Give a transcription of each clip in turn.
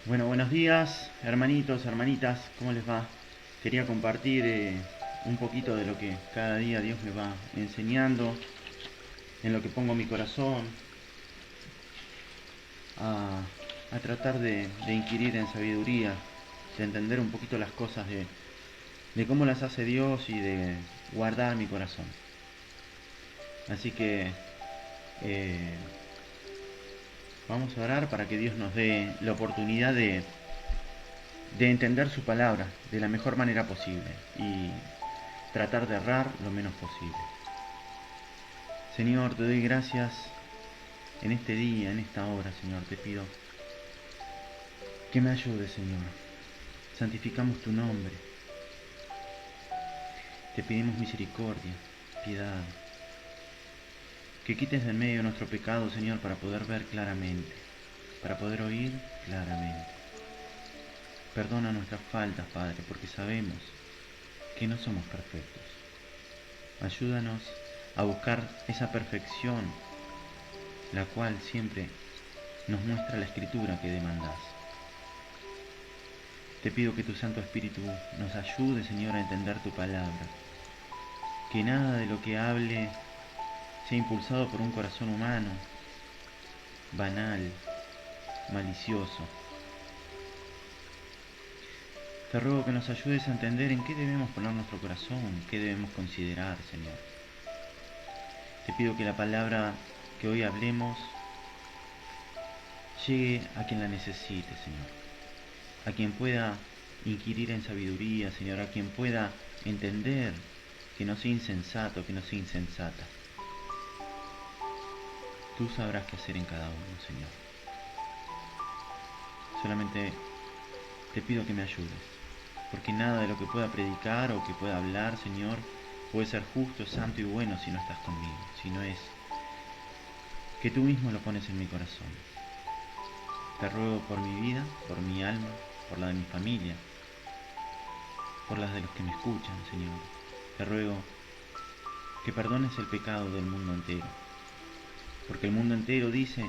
Bueno, buenos días, hermanitos, hermanitas, ¿cómo les va? Quería compartir un poquito de lo que cada día Dios me va enseñando, en lo que pongo mi corazón, a, a tratar de inquirir en sabiduría, de entender un poquito las cosas de cómo las hace Dios y de guardar mi corazón. Así que eh, vamos a orar para que Dios nos dé la oportunidad de entender su palabra de la mejor manera posible y tratar de errar lo menos posible. Señor, te doy gracias en este día, en esta hora, Señor. Te pido que me ayudes, Señor. Santificamos tu nombre. Te pedimos misericordia, piedad. Que quites de en medio nuestro pecado, Señor, para poder ver claramente, para poder oír claramente. Perdona nuestras faltas, Padre, porque sabemos que no somos perfectos. Ayúdanos a buscar esa perfección, la cual siempre nos muestra la escritura que demandás. Te pido que tu Santo Espíritu nos ayude, Señor, a entender tu palabra. Que nada de lo que hable sea impulsado por un corazón humano, banal, malicioso. Te ruego que nos ayudes a entender en qué debemos poner nuestro corazón, qué debemos considerar, Señor. Te pido que la palabra que hoy hablemos llegue a quien la necesite, Señor. A quien pueda inquirir en sabiduría, Señor. A quien pueda entender que no sea insensato, que no sea insensata. Tú sabrás qué hacer en cada uno, Señor. Solamente te pido que me ayudes, porque nada de lo que pueda predicar o que pueda hablar, Señor, puede ser justo, santo y bueno si no estás conmigo, si no es que tú mismo lo pones en mi corazón. Te ruego por mi vida, por mi alma, por la de mi familia, por las de los que me escuchan, Señor. Te ruego que perdones el pecado del mundo entero, porque el mundo entero dice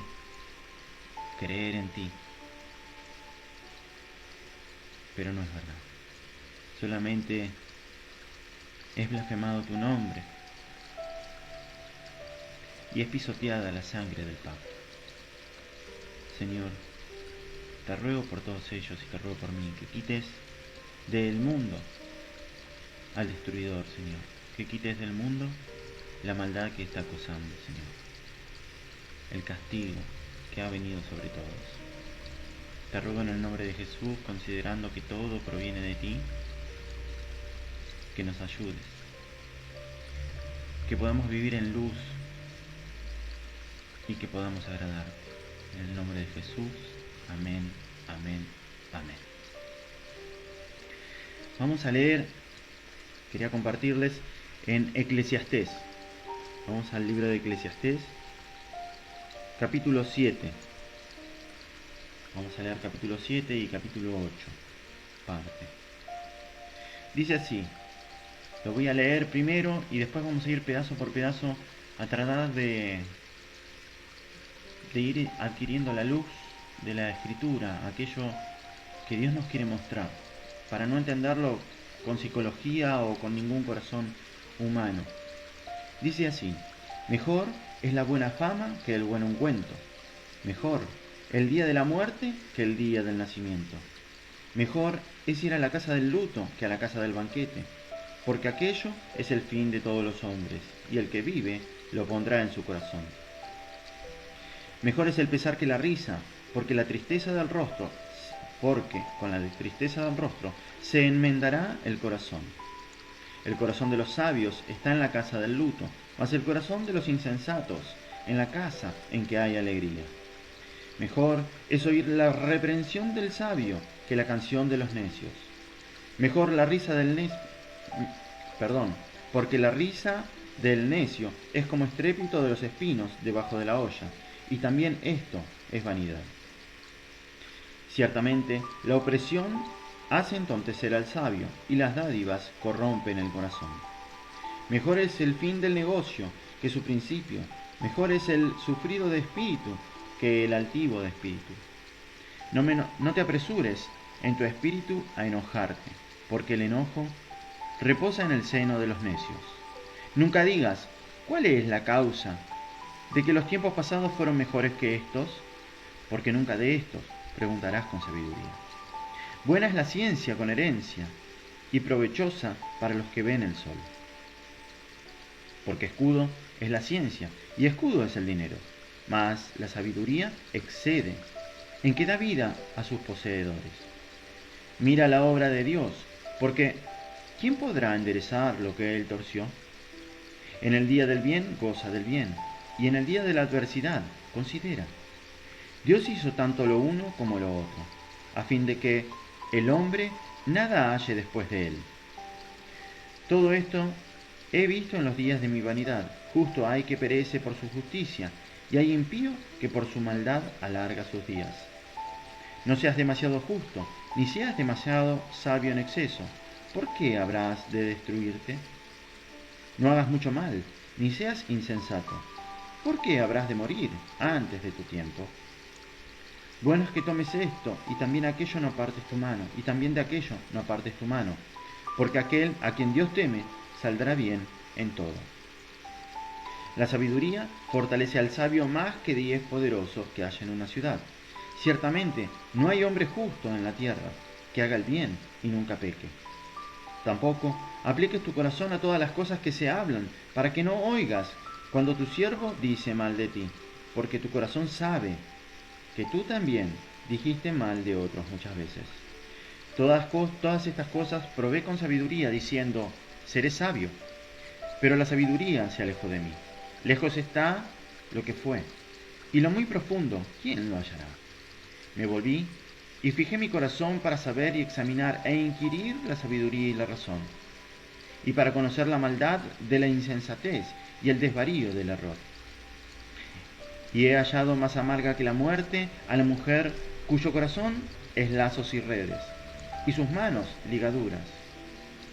creer en ti, pero no es verdad. Solamente es blasfemado tu nombre y es pisoteada la sangre del pacto. Señor, te ruego por todos ellos y te ruego por mí que quites del mundo al destruidor, Señor. Que quites del mundo la maldad que está acosando, Señor. El castigo que ha venido sobre todos. Te ruego en el nombre de Jesús, considerando que todo proviene de ti, que nos ayudes, que podamos vivir en luz y que podamos agradarte. En el nombre de Jesús, amén, amén, amén. Vamos a leer, quería compartirles en Eclesiastés. Vamos al libro de Eclesiastés, capítulo 7. Vamos a leer capítulo 7 y capítulo 8, parte. Dice así, lo voy a leer primero y después vamos a ir pedazo por pedazo a tratar de ir adquiriendo la luz de la escritura, aquello que Dios nos quiere mostrar, para no entenderlo con psicología o con ningún corazón humano. Dice así, mejor es la buena fama que el buen ungüento, mejor el día de la muerte que el día del nacimiento, mejor es ir a la casa del luto que a la casa del banquete, porque aquello es el fin de todos los hombres, y el que vive lo pondrá en su corazón. Mejor es el pesar que la risa, porque la tristeza del rostro, porque con la tristeza del rostro se enmendará el corazón. El corazón de los sabios está en la casa del luto, mas el corazón de los insensatos en la casa en que hay alegría. Mejor es oír la reprensión del sabio que la canción de los necios. Mejor la risa del necio, porque la risa del necio es como estrépito de los espinos debajo de la olla, y también esto es vanidad. Ciertamente, la opresión hace entontecer al sabio, y las dádivas corrompen el corazón. Mejor es el fin del negocio que su principio, mejor es el sufrido de espíritu que el altivo de espíritu. No te apresures en tu espíritu a enojarte, porque el enojo reposa en el seno de los necios. Nunca digas, ¿cuál es la causa de que los tiempos pasados fueron mejores que estos? Porque nunca de estos preguntarás con sabiduría. Buena es la ciencia con herencia, y provechosa para los que ven el sol. Porque escudo es la ciencia, y escudo es el dinero, mas la sabiduría excede, en que da vida a sus poseedores. Mira la obra de Dios, porque ¿quién podrá enderezar lo que él torció? En el día del bien goza del bien, y en el día de la adversidad considera. Dios hizo tanto lo uno como lo otro, a fin de que el hombre nada halle después de él. Todo esto he visto en los días de mi vanidad. Justo hay que perece por su justicia, y hay impío que por su maldad alarga sus días. No seas demasiado justo, ni seas demasiado sabio en exceso. ¿Por qué habrás de destruirte? No hagas mucho mal, ni seas insensato. ¿Por qué habrás de morir antes de tu tiempo? Bueno es que tomes esto, y también aquello no apartes tu mano, y también de aquello no apartes tu mano, porque aquel a quien Dios teme saldrá bien en todo. La sabiduría fortalece al sabio más que 10 poderosos que haya en una ciudad. Ciertamente, no hay hombre justo en la tierra que haga el bien y nunca peque. Tampoco apliques tu corazón a todas las cosas que se hablan, para que no oigas cuando tu siervo dice mal de ti, porque tu corazón sabe que tú también dijiste mal de otros muchas veces. Todas estas cosas probé con sabiduría, diciendo, seré sabio. Pero la sabiduría se alejó de mí. Lejos está lo que fue, y lo muy profundo, ¿quién lo hallará? Me volví y fijé mi corazón para saber y examinar e inquirir la sabiduría y la razón, y para conocer la maldad de la insensatez y el desvarío del error. Y he hallado más amarga que la muerte a la mujer cuyo corazón es lazos y redes, y sus manos ligaduras.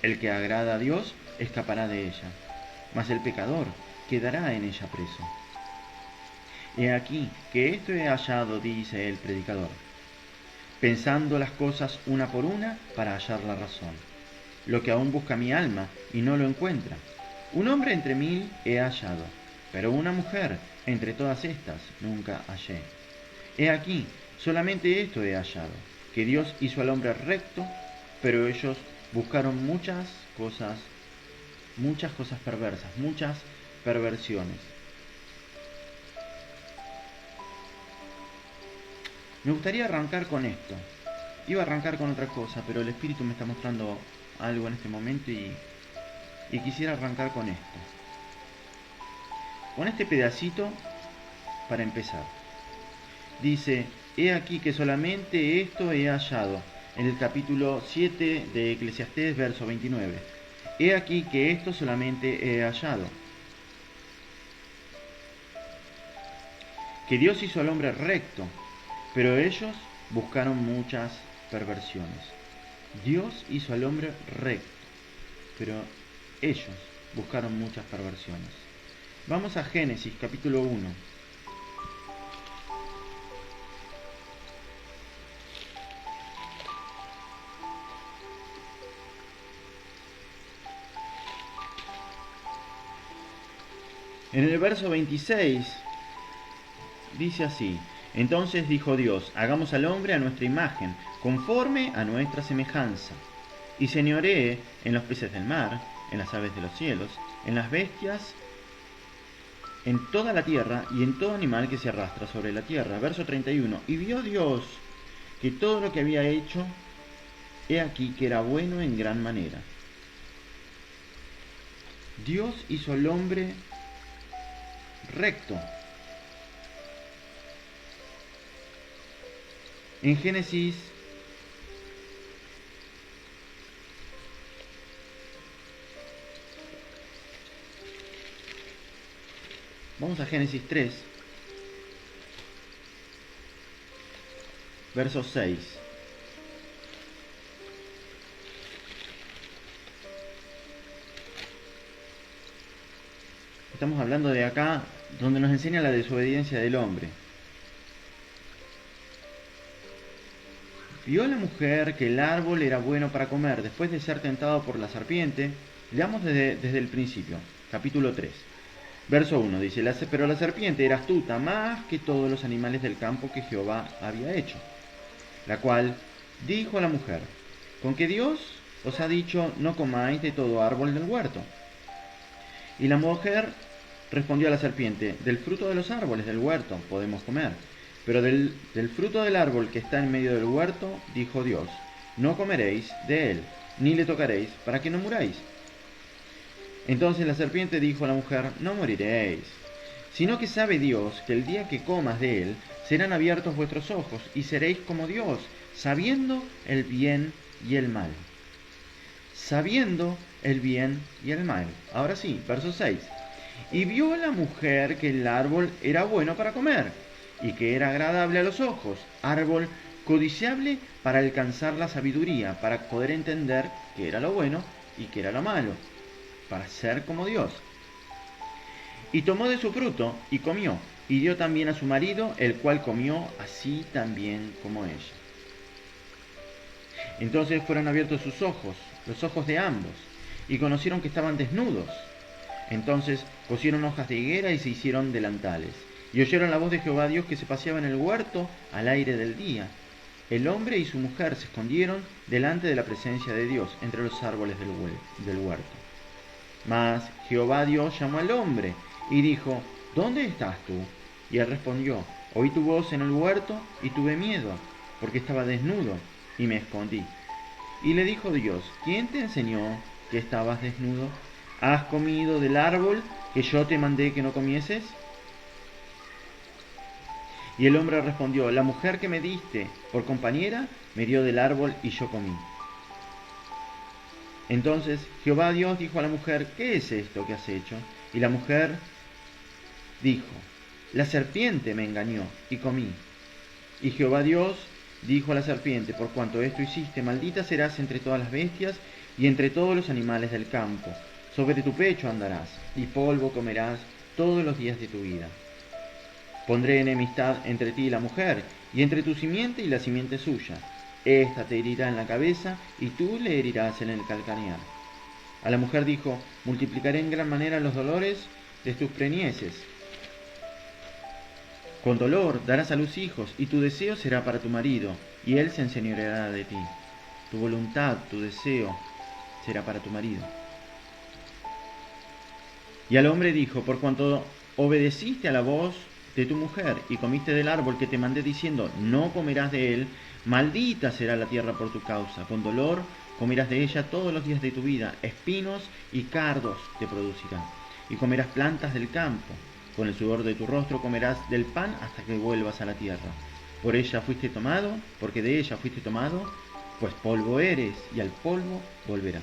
El que agrada a Dios escapará de ella, mas el pecador quedará en ella preso. He aquí que esto he hallado, dice el predicador, pensando las cosas una por una para hallar la razón, lo que aún busca mi alma y no lo encuentra. Un hombre entre 1000 he hallado, pero una mujer entre todas estas nunca hallé. He aquí, solamente esto he hallado, que Dios hizo al hombre recto, pero ellos buscaron muchas cosas perversas, muchas perversiones. Me gustaría arrancar con esto. Iba a arrancar con otra cosa, pero el Espíritu me está mostrando algo en este momento y quisiera arrancar con esto. Con este pedacito para empezar. Dice, he aquí que solamente esto he hallado. En el capítulo 7 de Eclesiastés, verso 29. He aquí que esto solamente he hallado. Que Dios hizo al hombre recto, pero ellos buscaron muchas perversiones. Dios hizo al hombre recto, pero ellos buscaron muchas perversiones. Vamos a Génesis capítulo 1. En el verso 26 dice así: entonces dijo Dios, hagamos al hombre a nuestra imagen, conforme a nuestra semejanza, y señoree en los peces del mar, en las aves de los cielos, en las bestias, en toda la tierra y en todo animal que se arrastra sobre la tierra. Verso 31. Y vio Dios que todo lo que había hecho, he aquí que era bueno en gran manera. Dios hizo al hombre recto. En Génesis vamos a Génesis 3, verso 6. Estamos hablando de acá donde nos enseña la desobediencia del hombre. vio la mujer que el árbol era bueno para comer después de ser tentado por la serpiente. Leamos desde el principio, capítulo 3. Verso 1 dice, pero la serpiente era astuta más que todos los animales del campo que Jehová había hecho, la cual dijo a la mujer, ¿con qué Dios os ha dicho no comáis de todo árbol del huerto? Y la mujer respondió a la serpiente, del fruto de los árboles del huerto podemos comer, pero del fruto del árbol que está en medio del huerto, dijo Dios, no comeréis de él, ni le tocaréis, para que no muráis. Entonces la serpiente dijo a la mujer, no moriréis, sino que sabe Dios que el día que comas de él, serán abiertos vuestros ojos, y seréis como Dios, sabiendo el bien y el mal. Sabiendo el bien y el mal. Ahora sí, verso 6. Y vio la mujer que el árbol era bueno para comer, y que era agradable a los ojos, árbol codiciable para alcanzar la sabiduría, para poder entender qué era lo bueno y qué era lo malo, para ser como Dios. Y tomó de su fruto y comió, y dio también a su marido, el cual comió así también como ella. Entonces fueron abiertos sus ojos, los ojos de ambos, y conocieron que estaban desnudos. Entonces cosieron hojas de higuera y se hicieron delantales. Y oyeron la voz de Jehová Dios que se paseaba en el huerto al aire del día. El hombre y su mujer se escondieron delante de la presencia de Dios entre los árboles del huerto. Mas Jehová Dios llamó al hombre y dijo, ¿dónde estás tú? Y él respondió, oí tu voz en el huerto y tuve miedo, porque estaba desnudo y me escondí. Y le dijo Dios, ¿quién te enseñó que estabas desnudo? ¿Has comido del árbol que yo te mandé que no comieses? Y el hombre respondió, la mujer que me diste por compañera me dio del árbol y yo comí. Entonces Jehová Dios dijo a la mujer, ¿qué es esto que has hecho? Y la mujer dijo, la serpiente me engañó y comí. Y Jehová Dios dijo a la serpiente, por cuanto esto hiciste, maldita serás entre todas las bestias y entre todos los animales del campo. Sobre tu pecho andarás, y polvo comerás todos los días de tu vida. Pondré enemistad entre ti y la mujer, y entre tu simiente y la simiente suya. Esta te herirá en la cabeza, y tú le herirás en el calcanear. A la mujer dijo, multiplicaré en gran manera los dolores de tus preñeces. Con dolor darás a luz hijos, y tu deseo será para tu marido, y él se enseñoreará de ti. Tu voluntad, tu deseo, será para tu marido. Y al hombre dijo, por cuanto obedeciste a la voz de tu mujer, y comiste del árbol que te mandé diciendo, no comerás de él, maldita será la tierra por tu causa, con dolor comerás de ella todos los días de tu vida, espinos y cardos te producirá, y comerás plantas del campo. Con el sudor de tu rostro comerás del pan hasta que vuelvas a la tierra. Por ella fuiste tomado, porque de ella fuiste tomado, pues polvo eres, y al polvo volverás.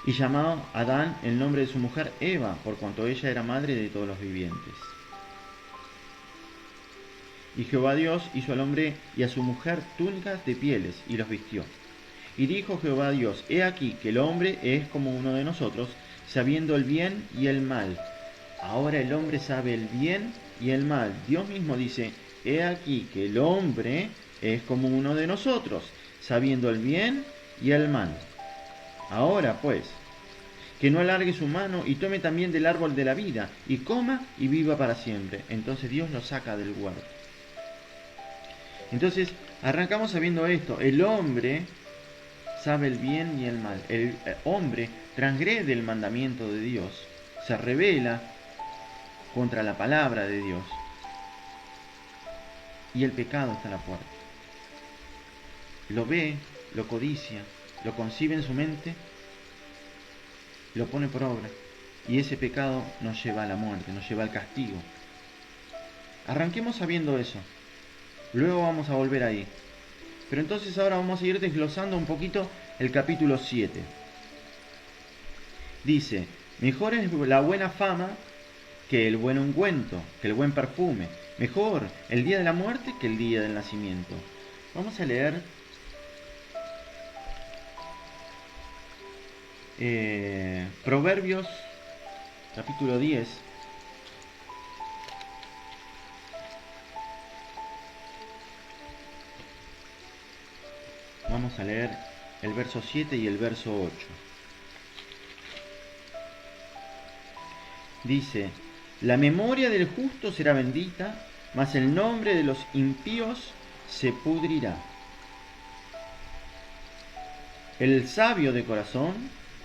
Y llamó a Adán el nombre de su mujer Eva, por cuanto ella era madre de todos los vivientes. Y Jehová Dios hizo al hombre y a su mujer túnicas de pieles, y los vistió. Y dijo Jehová Dios, he aquí que el hombre es como uno de nosotros, sabiendo el bien y el mal. Ahora el hombre sabe el bien y el mal. Dios mismo dice, he aquí que el hombre es como uno de nosotros, sabiendo el bien y el mal. Ahora pues, que no alargue su mano y tome también del árbol de la vida, y coma y viva para siempre. Entonces Dios lo saca del huerto. Entonces, arrancamos sabiendo esto. El hombre sabe el bien y el mal. El hombre transgrede el mandamiento de Dios, se rebela contra la palabra de Dios. Y el pecado está a la puerta. Lo ve, lo codicia, lo concibe en su mente, lo pone por obra. Y ese pecado nos lleva a la muerte, nos lleva al castigo. Arranquemos sabiendo eso. Luego vamos a volver ahí. Pero entonces ahora vamos a ir desglosando un poquito el capítulo 7. Dice, mejor es la buena fama que el buen ungüento, que el buen perfume. Mejor el día de la muerte que el día del nacimiento. Vamos a leer Proverbios, capítulo 10. Vamos a leer el verso 7 y el verso 8. Dice: la memoria del justo será bendita, mas el nombre de los impíos se pudrirá. El sabio de corazón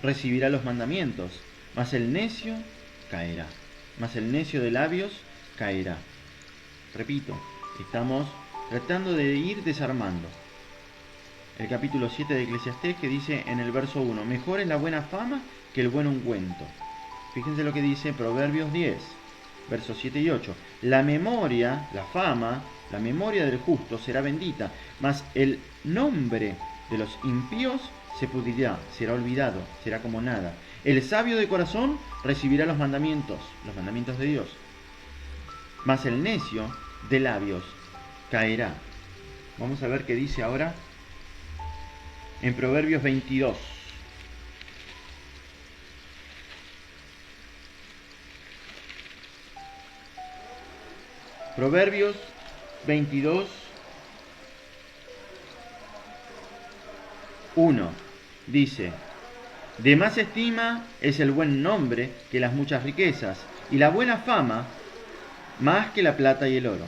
recibirá los mandamientos, mas el necio caerá. Mas el necio de labios caerá. Repito, estamos tratando de ir desarmando el capítulo 7 de Eclesiastés, que dice en el verso 1: mejor es la buena fama que el buen ungüento. Fíjense lo que dice Proverbios 10, versos 7 y 8. La memoria, la fama, la memoria del justo será bendita, mas el nombre de los impíos se pudrirá, será olvidado, será como nada. El sabio de corazón recibirá los mandamientos de Dios, mas el necio de labios caerá. Vamos a ver qué dice ahora en Proverbios 22. Proverbios 22, 1 dice: de más estima es el buen nombre que las muchas riquezas, y la buena fama más que la plata y el oro.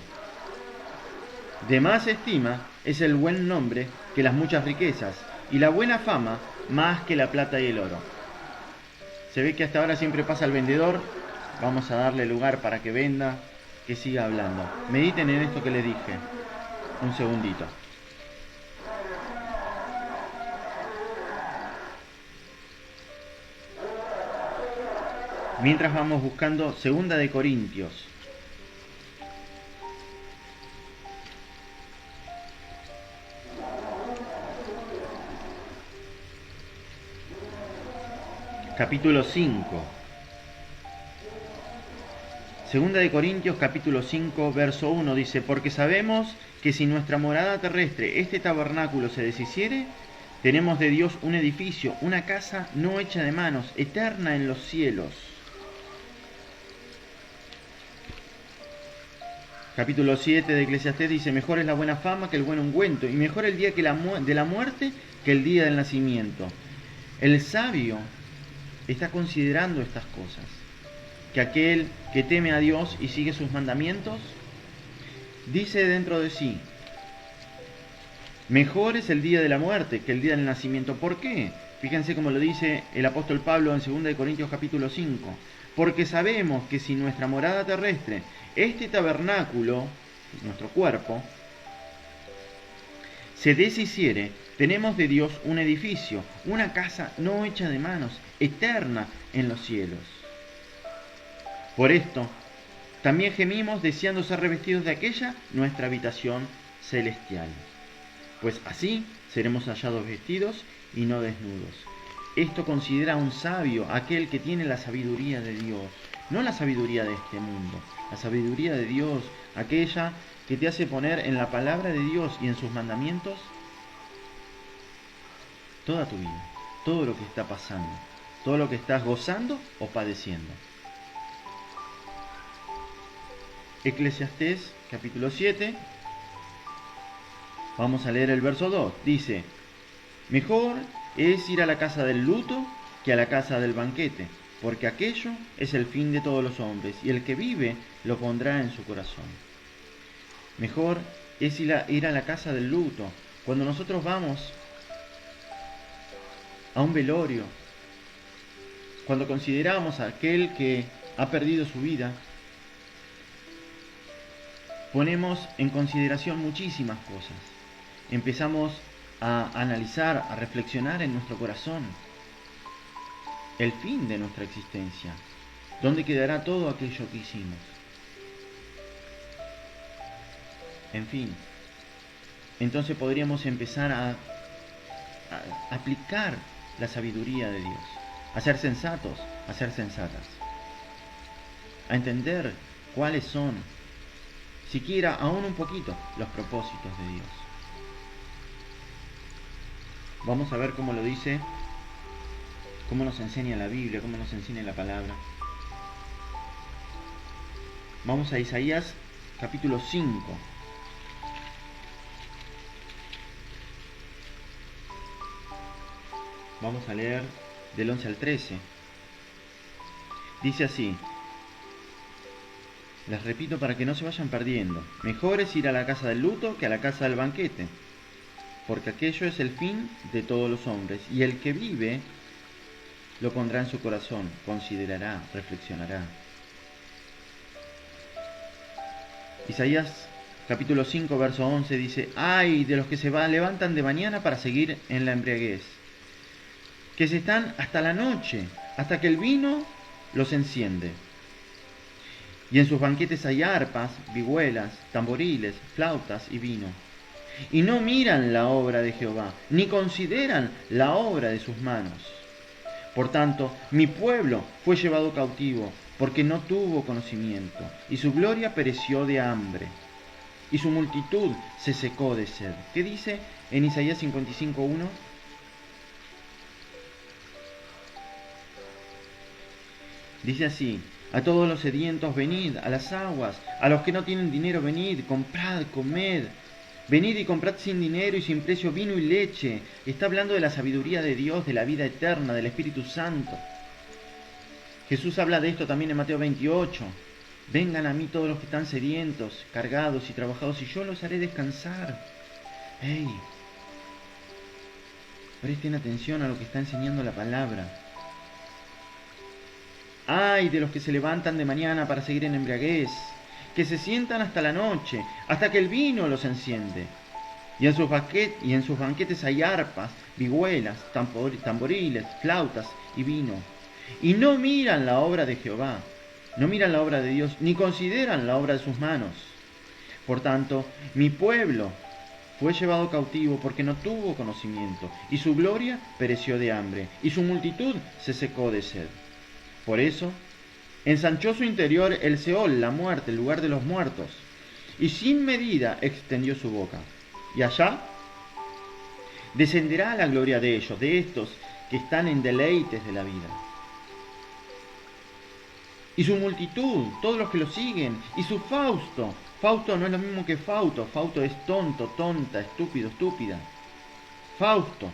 De más estima es el buen nombre que las muchas riquezas, y la buena fama más que la plata y el oro. Se ve que hasta ahora siempre pasa el vendedor. Vamos a darle lugar para que venda, que siga hablando. Mediten en esto que les dije. Un segundito. Mientras vamos buscando 2 de Corintios. Capítulo 5. 2 de Corintios capítulo 5, verso 1 dice: porque sabemos que si nuestra morada terrestre, este tabernáculo, se deshiciere, tenemos de Dios un edificio, una casa no hecha de manos, eterna en los cielos. Capítulo 7 de Eclesiastés dice: mejor es la buena fama que el buen ungüento, y mejor el día de la muerte que el día del nacimiento. El sabio está considerando estas cosas, que aquel que teme a Dios y sigue sus mandamientos, dice dentro de sí: mejor es el día de la muerte que el día del nacimiento. ¿Por qué? Fíjense cómo lo dice el apóstol Pablo en 2 de Corintios capítulo 5. Porque sabemos que si nuestra morada terrestre, este tabernáculo, nuestro cuerpo, se deshiciere, tenemos de Dios un edificio, una casa no hecha de manos, eterna en los cielos. Por esto, también gemimos deseando ser revestidos de aquella nuestra habitación celestial. Pues así seremos hallados vestidos y no desnudos. Esto considera un sabio aquel que tiene la sabiduría de Dios, no la sabiduría de este mundo, la sabiduría de Dios, aquella que te hace poner en la palabra de Dios y en sus mandamientos toda tu vida, todo lo que está pasando, todo lo que estás gozando o padeciendo. Eclesiastés capítulo 7, vamos a leer el verso 2, dice: mejor es ir a la casa del luto que a la casa del banquete, porque aquello es el fin de todos los hombres, y el que vive lo pondrá en su corazón. Mejor es ir a la casa del luto. Cuando nosotros vamos a un velorio, cuando consideramos a aquel que ha perdido su vida, ponemos en consideración muchísimas cosas. Empezamos a analizar, a reflexionar en nuestro corazón el fin de nuestra existencia, dónde quedará todo aquello que hicimos. En fin, entonces podríamos empezar a aplicar la sabiduría de Dios, a ser sensatos, a ser sensatas, a entender cuáles son, siquiera aún un poquito, los propósitos de Dios. Vamos a ver cómo lo dice, cómo nos enseña la Biblia, cómo nos enseña la palabra. Vamos a Isaías capítulo 5. Vamos a leer del 11 al 13. Dice así: les repito para que no se vayan perdiendo. Mejor es ir a la casa del luto que a la casa del banquete, porque aquello es el fin de todos los hombres, y el que vive lo pondrá en su corazón, considerará, reflexionará. Isaías capítulo 5, verso 11 dice: ay de los que se levantan de mañana para seguir en la embriaguez, que se están hasta la noche, hasta que el vino los enciende. Y en sus banquetes hay arpas, vihuelas, tamboriles, flautas y vino. Y no miran la obra de Jehová, ni consideran la obra de sus manos. Por tanto, mi pueblo fue llevado cautivo, porque no tuvo conocimiento, y su gloria pereció de hambre, y su multitud se secó de sed. ¿Qué dice en Isaías 55:1? Dice así: a todos los sedientos venid, a las aguas, a los que no tienen dinero venid, comprad, comed. Venid y comprad sin dinero y sin precio vino y leche. Está hablando de la sabiduría de Dios, de la vida eterna, del Espíritu Santo. Jesús habla de esto también en Mateo 28. Vengan a mí todos los que están sedientos, cargados y trabajados, y yo los haré descansar. ¡Hey! Presten atención a lo que está enseñando la palabra. ¡Ay de los que se levantan de mañana para seguir en embriaguez, que se sientan hasta la noche, hasta que el vino los enciende! Y en sus banquetes hay arpas, vihuelas, tamboriles, flautas y vino. Y no miran la obra de Jehová, no miran la obra de Dios, ni consideran la obra de sus manos. Por tanto, mi pueblo fue llevado cautivo porque no tuvo conocimiento, y su gloria pereció de hambre, y su multitud se secó de sed. Por eso, ensanchó su interior el Seol, la muerte, el lugar de los muertos, y sin medida extendió su boca. Y allá descenderá la gloria de ellos, de estos que están en deleites de la vida. Y su multitud, todos los que lo siguen, y su Fausto. Fausto no es lo mismo que Fauto. Fausto es tonto, tonta, estúpido, estúpida. Fausto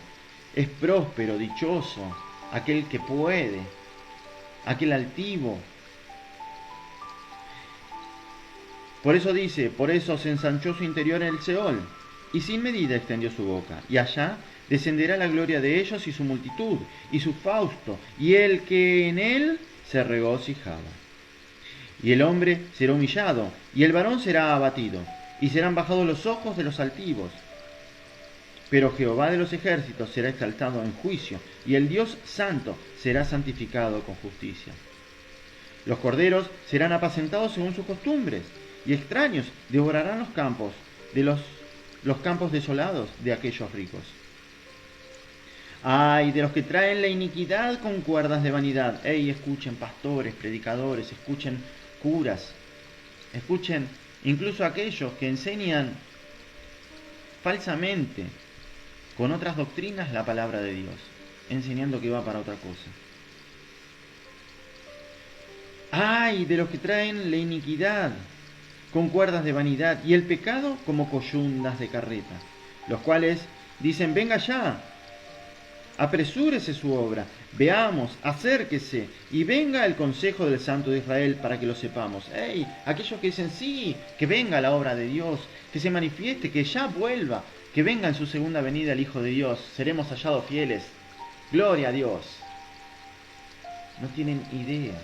es próspero, dichoso, aquel que puede, aquel altivo. Por eso dice: por eso se ensanchó su interior en el Seol, y sin medida extendió su boca. Y allá descenderá la gloria de ellos y su multitud, y su Fausto, y el que en él se regocijaba. Y el hombre será humillado, y el varón será abatido, y serán bajados los ojos de los altivos. Pero Jehová de los ejércitos será exaltado en juicio, y el Dios santo será santificado con justicia. Los corderos serán apacentados según sus costumbres, y extraños devorarán los campos, los campos desolados de aquellos ricos. ¡Ay de los que traen la iniquidad con cuerdas de vanidad! ¡Ey! Escuchen pastores, predicadores, escuchen curas, escuchen incluso aquellos que enseñan falsamente con otras doctrinas la palabra de Dios, enseñando que va para otra cosa. ¡Ay de los que traen la iniquidad con cuerdas de vanidad y el pecado como coyundas de carreta, los cuales dicen: venga ya, apresúrese su obra, veamos, acérquese, y venga el consejo del Santo de Israel para que lo sepamos. ¡Ey! Aquellos que dicen: sí, que venga la obra de Dios, que se manifieste, que ya vuelva, que venga en su segunda venida el Hijo de Dios, seremos hallados fieles. ¡Gloria a Dios! No tienen idea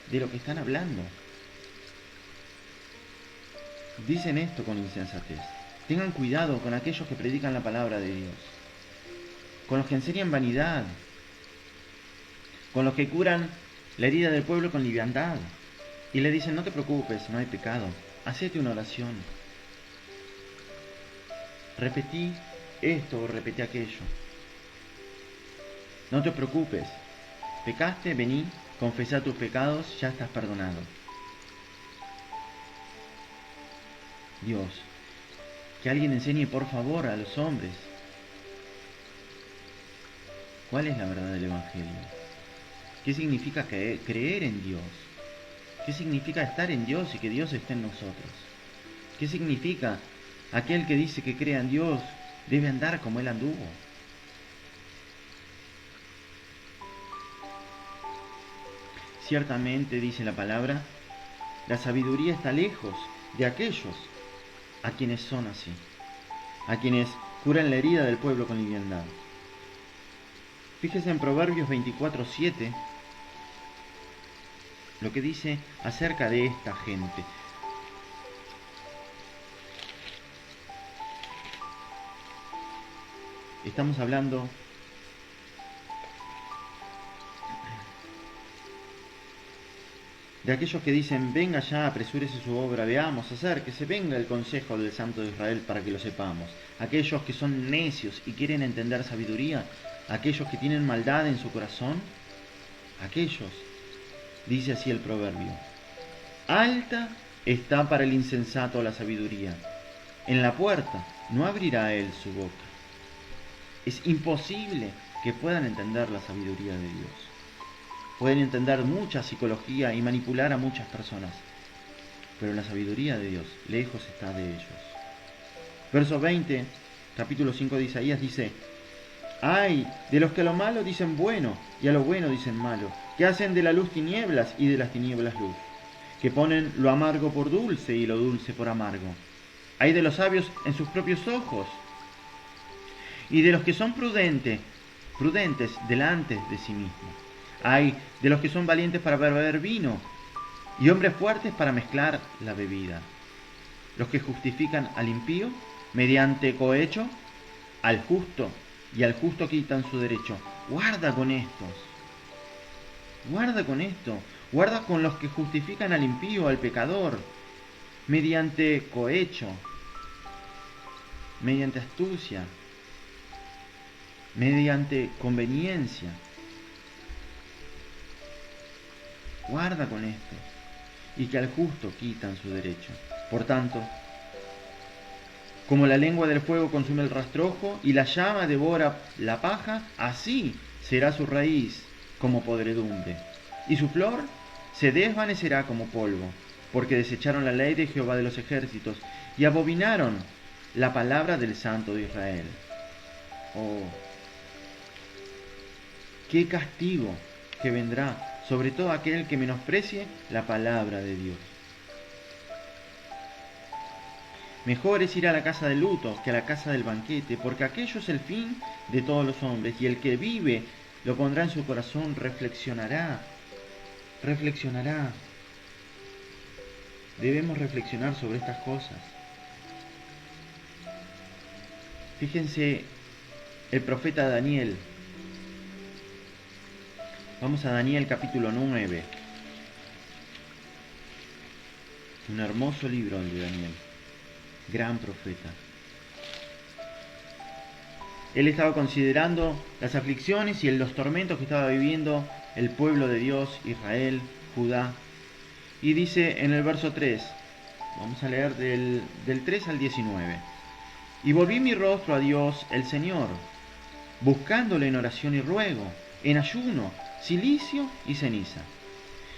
de lo que están hablando. Dicen esto con insensatez. Tengan cuidado con aquellos que predican la palabra de Dios, con los que enseñan vanidad, con los que curan la herida del pueblo con liviandad y le dicen: no te preocupes, no hay pecado, hacete una oración, repetí esto o repetí aquello, no te preocupes, pecaste, vení, confesá tus pecados, ya estás perdonado. Dios, que alguien enseñe por favor a los hombres cuál es la verdad del Evangelio. ¿Qué significa creer en Dios? ¿Qué significa estar en Dios y que Dios esté en nosotros? ¿Qué significa aquel que dice que cree en Dios debe andar como Él anduvo? Ciertamente, dice la palabra, la sabiduría está lejos de aquellos a quienes son así, a quienes curan la herida del pueblo con liviandad. Fíjese en Proverbios 24:7 lo que dice acerca de esta gente. Estamos hablando de aquellos que dicen, venga ya, apresúrese su obra, veamos, acérquese, venga el consejo del Santo de Israel para que lo sepamos. Aquellos que son necios y quieren entender sabiduría, aquellos que tienen maldad en su corazón, aquellos, dice así el proverbio, alta está para el insensato la sabiduría, en la puerta no abrirá él su boca. Es imposible que puedan entender la sabiduría de Dios. Pueden entender mucha psicología y manipular a muchas personas, pero la sabiduría de Dios lejos está de ellos. Verso 20, capítulo 5 de Isaías dice, ay de los que a lo malo dicen bueno y a lo bueno dicen malo, que hacen de la luz tinieblas y de las tinieblas luz, que ponen lo amargo por dulce y lo dulce por amargo. Ay de los sabios en sus propios ojos, y de los que son prudentes delante de sí mismos. Ay de los que son valientes para beber vino, y hombres fuertes para mezclar la bebida. Los que justifican al impío mediante cohecho, al justo, y al justo quitan su derecho. Guarda con estos. Guarda con esto. Guarda con los que justifican al impío, al pecador, mediante cohecho, mediante astucia, mediante conveniencia. Guarda con esto, y que al justo quitan su derecho. Por tanto, como la lengua del fuego consume el rastrojo y la llama devora la paja, así será su raíz como podredumbre, y su flor se desvanecerá como polvo, porque desecharon la ley de Jehová de los ejércitos y abominaron la palabra del Santo de Israel. Oh, qué castigo que vendrá sobre todo aquel que menosprecie la palabra de Dios. Mejor es ir a la casa del luto que a la casa del banquete, porque aquello es el fin de todos los hombres, y el que vive lo pondrá en su corazón, reflexionará. Debemos reflexionar sobre estas cosas. Fíjense el profeta Daniel. Vamos a Daniel capítulo 9. Un hermoso libro el de Daniel. Gran profeta. Él estaba considerando las aflicciones y los tormentos que estaba viviendo el pueblo de Dios, Israel, Judá. Y dice en el verso 3, vamos a leer del 3 al 19. Y volví mi rostro a Dios el Señor, buscándole en oración y ruego, en ayuno, cilicio y ceniza.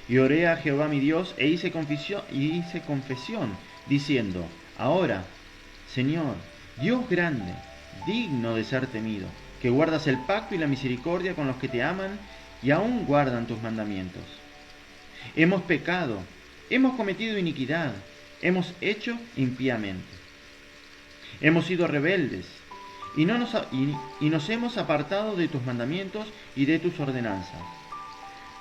Y oré a Jehová mi Dios e hice confesión, diciendo, ahora, Señor, Dios grande, digno de ser temido, que guardas el pacto y la misericordia con los que te aman y aún guardan tus mandamientos. Hemos pecado, hemos cometido iniquidad, hemos hecho impíamente. Hemos sido rebeldes y nos hemos apartado de tus mandamientos y de tus ordenanzas.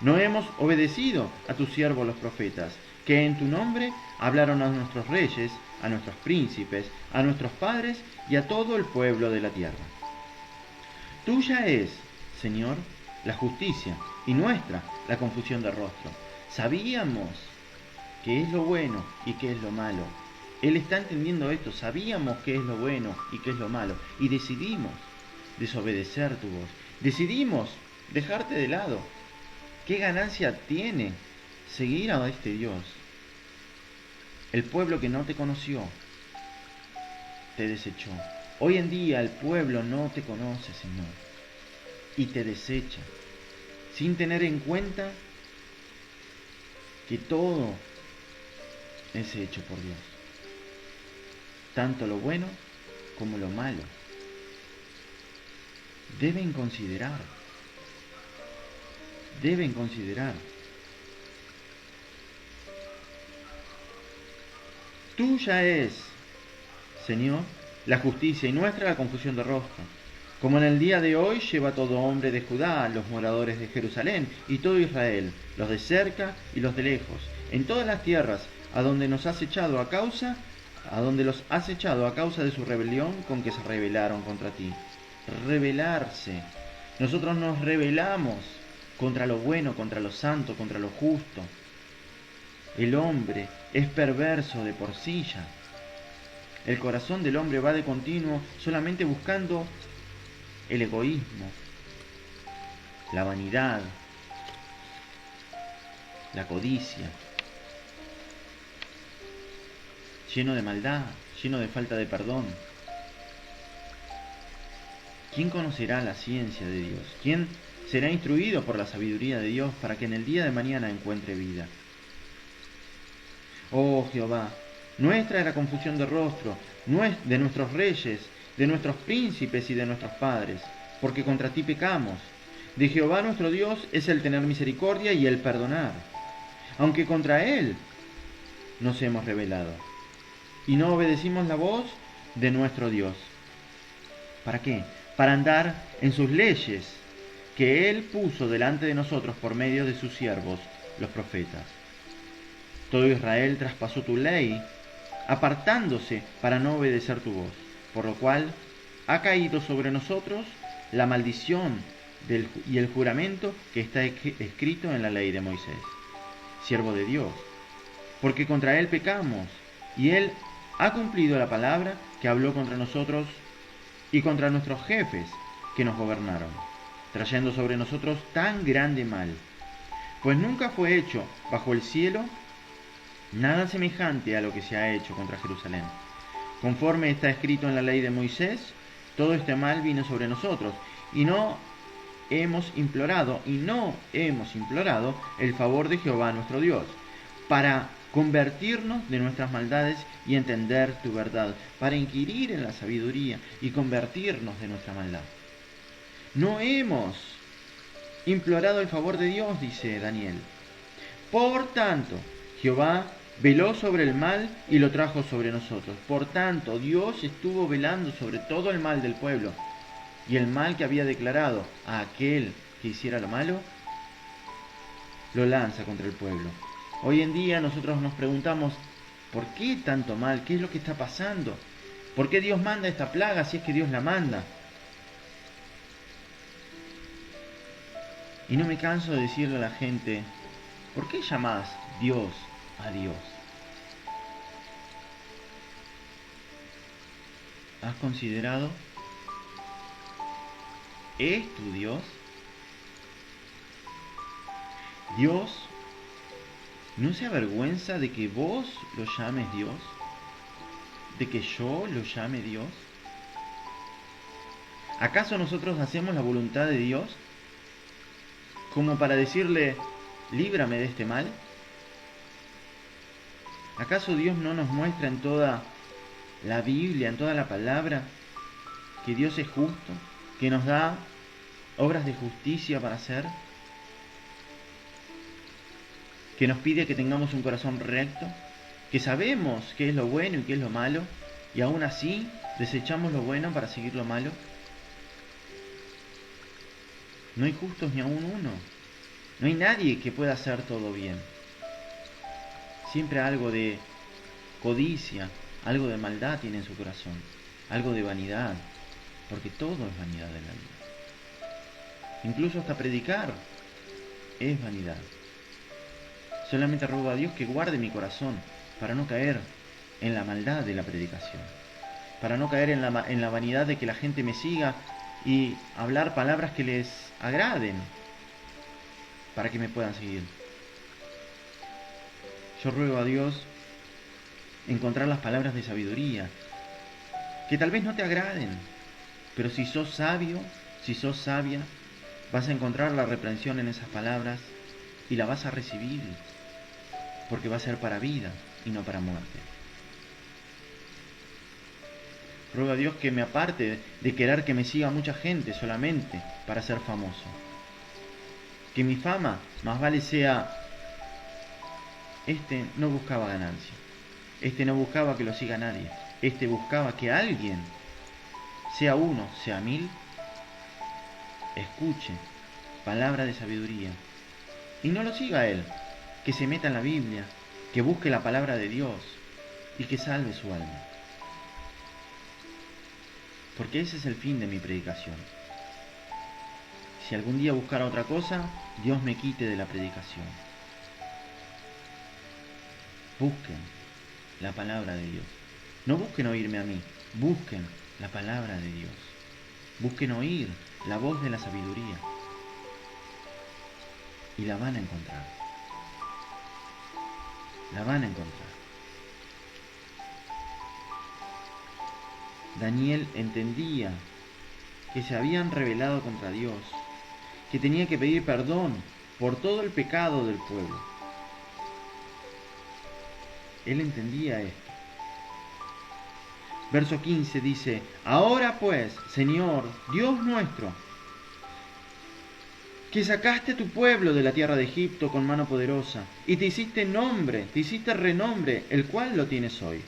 No hemos obedecido a tus siervos los profetas, que en tu nombre hablaron a nuestros reyes, a nuestros príncipes, a nuestros padres y a todo el pueblo de la tierra. Tuya es, Señor, la justicia y nuestra la confusión de rostro. Sabíamos qué es lo bueno y qué es lo malo. Él está entendiendo esto, sabíamos qué es lo bueno y qué es lo malo, y decidimos desobedecer tu voz, decidimos dejarte de lado. ¿Qué ganancia tiene seguir a este Dios? El pueblo que no te conoció te desechó. Hoy en día el pueblo no te conoce, Señor, y te desecha, sin tener en cuenta que todo es hecho por Dios. Tanto lo bueno como lo malo. Deben considerar Tuya es, Señor, la justicia y nuestra la confusión de rostro. Como en el día de hoy lleva todo hombre de Judá, los moradores de Jerusalén y todo Israel, los de cerca y los de lejos, en todas las tierras a donde los has echado a causa de su rebelión con que se rebelaron contra ti. Rebelarse. Nosotros nos rebelamos contra lo bueno, contra lo santo, contra lo justo. El hombre es perverso de por sí ya. El corazón del hombre va de continuo solamente buscando el egoísmo, la vanidad, la codicia, lleno de maldad, lleno de falta de perdón. ¿Quién conocerá la ciencia de Dios? ¿Quién será instruido por la sabiduría de Dios para que en el día de mañana encuentre vida? Oh Jehová, nuestra es la confusión de rostro, de nuestros reyes, de nuestros príncipes y de nuestros padres, porque contra ti pecamos. De Jehová nuestro Dios es el tener misericordia y el perdonar, aunque contra Él nos hemos rebelado, y no obedecimos la voz de nuestro Dios. ¿Para qué? Para andar en sus leyes, que Él puso delante de nosotros por medio de sus siervos, los profetas. Todo Israel traspasó tu ley, apartándose para no obedecer tu voz, por lo cual ha caído sobre nosotros la maldición y el juramento que está escrito en la ley de Moisés, siervo de Dios, porque contra Él pecamos, y Él ha cumplido la palabra que habló contra nosotros y contra nuestros jefes que nos gobernaron, trayendo sobre nosotros tan grande mal, pues nunca fue hecho bajo el cielo nada semejante a lo que se ha hecho contra Jerusalén. Conforme está escrito en la ley de Moisés, todo este mal vino sobre nosotros, y no hemos implorado el favor de Jehová nuestro Dios, para convertirnos de nuestras maldades y entender tu verdad, para inquirir en la sabiduría y convertirnos de nuestra maldad. No hemos implorado el favor de Dios, dice Daniel. Por tanto, Jehová veló sobre el mal y lo trajo sobre nosotros. Por tanto, Dios estuvo velando sobre todo el mal del pueblo, y el mal que había declarado a aquel que hiciera lo malo, lo lanza contra el pueblo. Hoy en día nosotros nos preguntamos, ¿por qué tanto mal? ¿Qué es lo que está pasando? ¿Por qué Dios manda esta plaga si es que Dios la manda? Y no me canso de decirle a la gente, ¿por qué llamás Dios a Dios? ¿Has considerado? ¿Es tu Dios? Dios no se avergüenza de que vos lo llames Dios, de que yo lo llame Dios. ¿Acaso nosotros hacemos la voluntad de Dios como para decirle, líbrame de este mal? ¿Acaso Dios no nos muestra en toda la Biblia, en toda la palabra, que Dios es justo, que nos da obras de justicia para hacer, que nos pide que tengamos un corazón recto, que sabemos qué es lo bueno y qué es lo malo, y aún así desechamos lo bueno para seguir lo malo? No hay justos ni aún uno. No hay nadie que pueda hacer todo bien. Siempre algo de codicia, algo de maldad tiene en su corazón, algo de vanidad, porque todo es vanidad de la vida. Incluso hasta predicar es vanidad. Solamente ruego a Dios que guarde mi corazón para no caer en la maldad de la predicación, para no caer en la vanidad de que la gente me siga y hablar palabras que les agraden para que me puedan seguir. Yo ruego a Dios encontrar las palabras de sabiduría, que tal vez no te agraden, pero si sos sabio, si sos sabia, vas a encontrar la reprensión en esas palabras y la vas a recibir, porque va a ser para vida y no para muerte. Ruego a Dios que me aparte de querer que me siga mucha gente solamente para ser famoso. Que mi fama más vale sea, no buscaba ganancia. Este no buscaba que lo siga nadie. Este buscaba que alguien, sea uno, sea 1000, escuche palabra de sabiduría. Y no lo siga a él, que se meta en la Biblia, que busque la palabra de Dios y que salve su alma. Porque ese es el fin de mi predicación. Si algún día buscara otra cosa, Dios me quite de la predicación. Busquen la palabra de Dios. No busquen oírme a mí, busquen la palabra de Dios. Busquen oír la voz de la sabiduría. Y la van a encontrar. La van a encontrar. Daniel entendía que se habían rebelado contra Dios, que tenía que pedir perdón por todo el pecado del pueblo. Él entendía esto. Verso 15 dice: ahora pues, Señor, Dios nuestro, que sacaste a tu pueblo de la tierra de Egipto con mano poderosa, y te hiciste nombre, te hiciste renombre, el cual lo tienes hoy.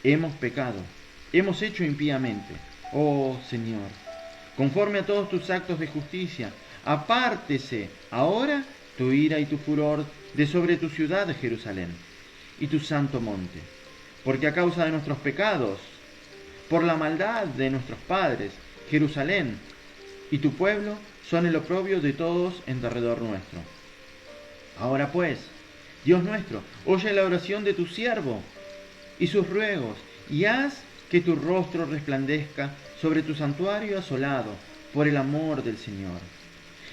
Hemos pecado, hemos hecho impíamente. Oh Señor, conforme a todos tus actos de justicia, apártese ahora tu ira y tu furor de sobre tu ciudad de Jerusalén y tu santo monte, porque a causa de nuestros pecados, por la maldad de nuestros padres, Jerusalén y tu pueblo son el oprobio de todos en derredor nuestro. Ahora pues, Dios nuestro, oye la oración de tu siervo y sus ruegos, y haz que tu rostro resplandezca sobre tu santuario asolado, por el amor del Señor.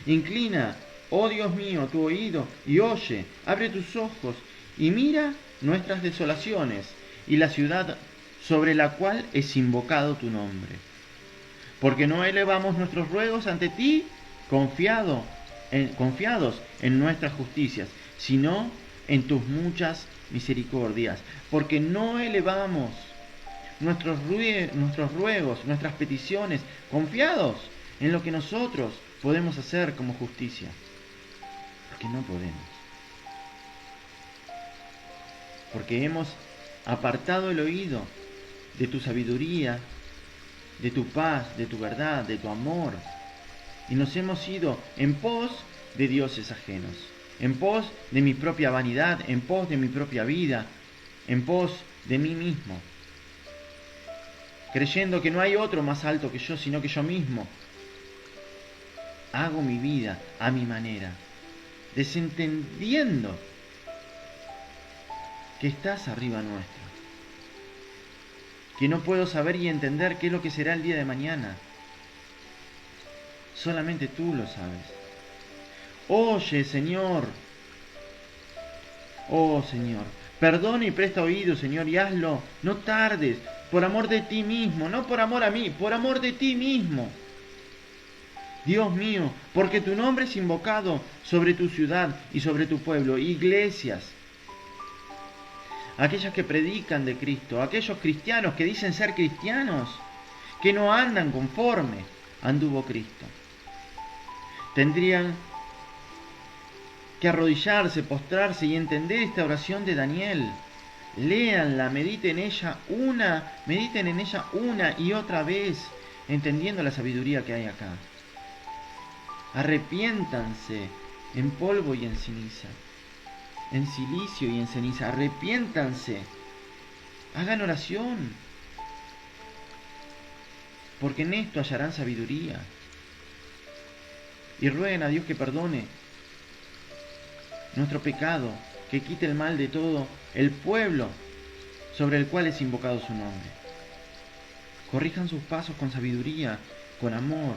Inclina, oh Dios mío, tu oído, y oye, abre tus ojos, y mira nuestras desolaciones, y la ciudad sobre la cual es invocado tu nombre. Porque no elevamos nuestros ruegos ante ti, confiados en nuestras justicias, sino en tus muchas misericordias. Porque no elevamos nuestros ruegos, nuestras peticiones, confiados en lo que nosotros podemos hacer como justicia. Porque no podemos. Porque hemos apartado el oído de tu sabiduría, de tu paz, de tu verdad, de tu amor, y nos hemos ido en pos de dioses ajenos, en pos de mi propia vanidad, en pos de mi propia vida, en pos de mí mismo, creyendo que no hay otro más alto que yo, sino que yo mismo hago mi vida a mi manera, desentendiendo que estás arriba nuestro, que no puedo saber y entender qué es lo que será el día de mañana. Solamente tú lo sabes. Oye, Señor. Oh, Señor. Perdona y presta oído, Señor, y hazlo. No tardes, por amor de ti mismo, no por amor a mí, por amor de ti mismo. Dios mío, porque tu nombre es invocado sobre tu ciudad y sobre tu pueblo, iglesias, aquellas que predican de Cristo, aquellos cristianos que dicen ser cristianos, que no andan conforme anduvo Cristo. Tendrían que arrodillarse, postrarse y entender esta oración de Daniel. Léanla, mediten en ella una y otra vez, entendiendo la sabiduría que hay acá. Arrepiéntanse en polvo y en ceniza, en silicio y en ceniza. Arrepiéntanse, hagan oración, porque en esto hallarán sabiduría. Y rueguen a Dios que perdone nuestro pecado, que quite el mal de todo el pueblo sobre el cual es invocado su nombre. Corrijan sus pasos con sabiduría, con amor,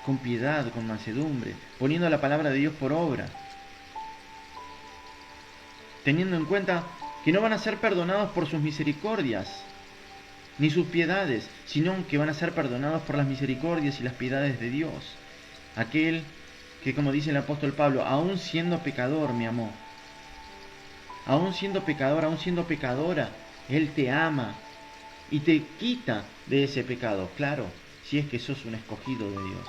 con piedad, con mansedumbre, poniendo la palabra de Dios por obra, teniendo en cuenta que no van a ser perdonados por sus misericordias, ni sus piedades, sino que van a ser perdonados por las misericordias y las piedades de Dios. Aquel que, como dice el apóstol Pablo, aún siendo pecador me amó. Aún siendo pecador, aún siendo pecadora, Él te ama y te quita de ese pecado. Claro, si es que sos un escogido de Dios.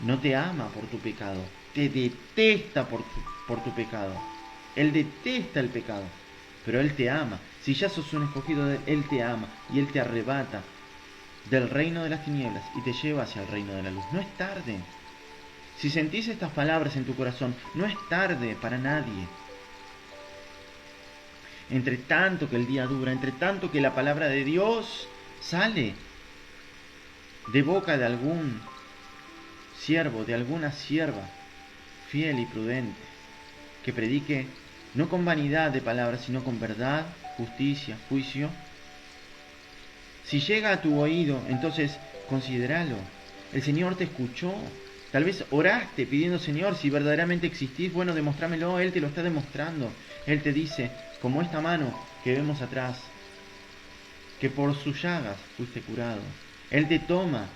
No te ama por tu pecado, te detesta por tu pecado. Él detesta el pecado, pero Él te ama. Si ya sos un escogido de Él, Él te ama y Él te arrebata del reino de las tinieblas y te lleva hacia el reino de la luz. No es tarde. Si sentís estas palabras en tu corazón, no es tarde para nadie. Entre tanto que el día dura, entre tanto que la palabra de Dios sale de boca de algún siervo, de alguna sierva fiel y prudente, que predique no con vanidad de palabras, sino con verdad, justicia, juicio. Si llega a tu oído, entonces considéralo. El Señor te escuchó. Tal vez oraste pidiendo, Señor, si verdaderamente existís, bueno, demostrámelo. Él te lo está demostrando. Él te dice, como esta mano que vemos atrás, que por sus llagas fuiste curado. Él te toma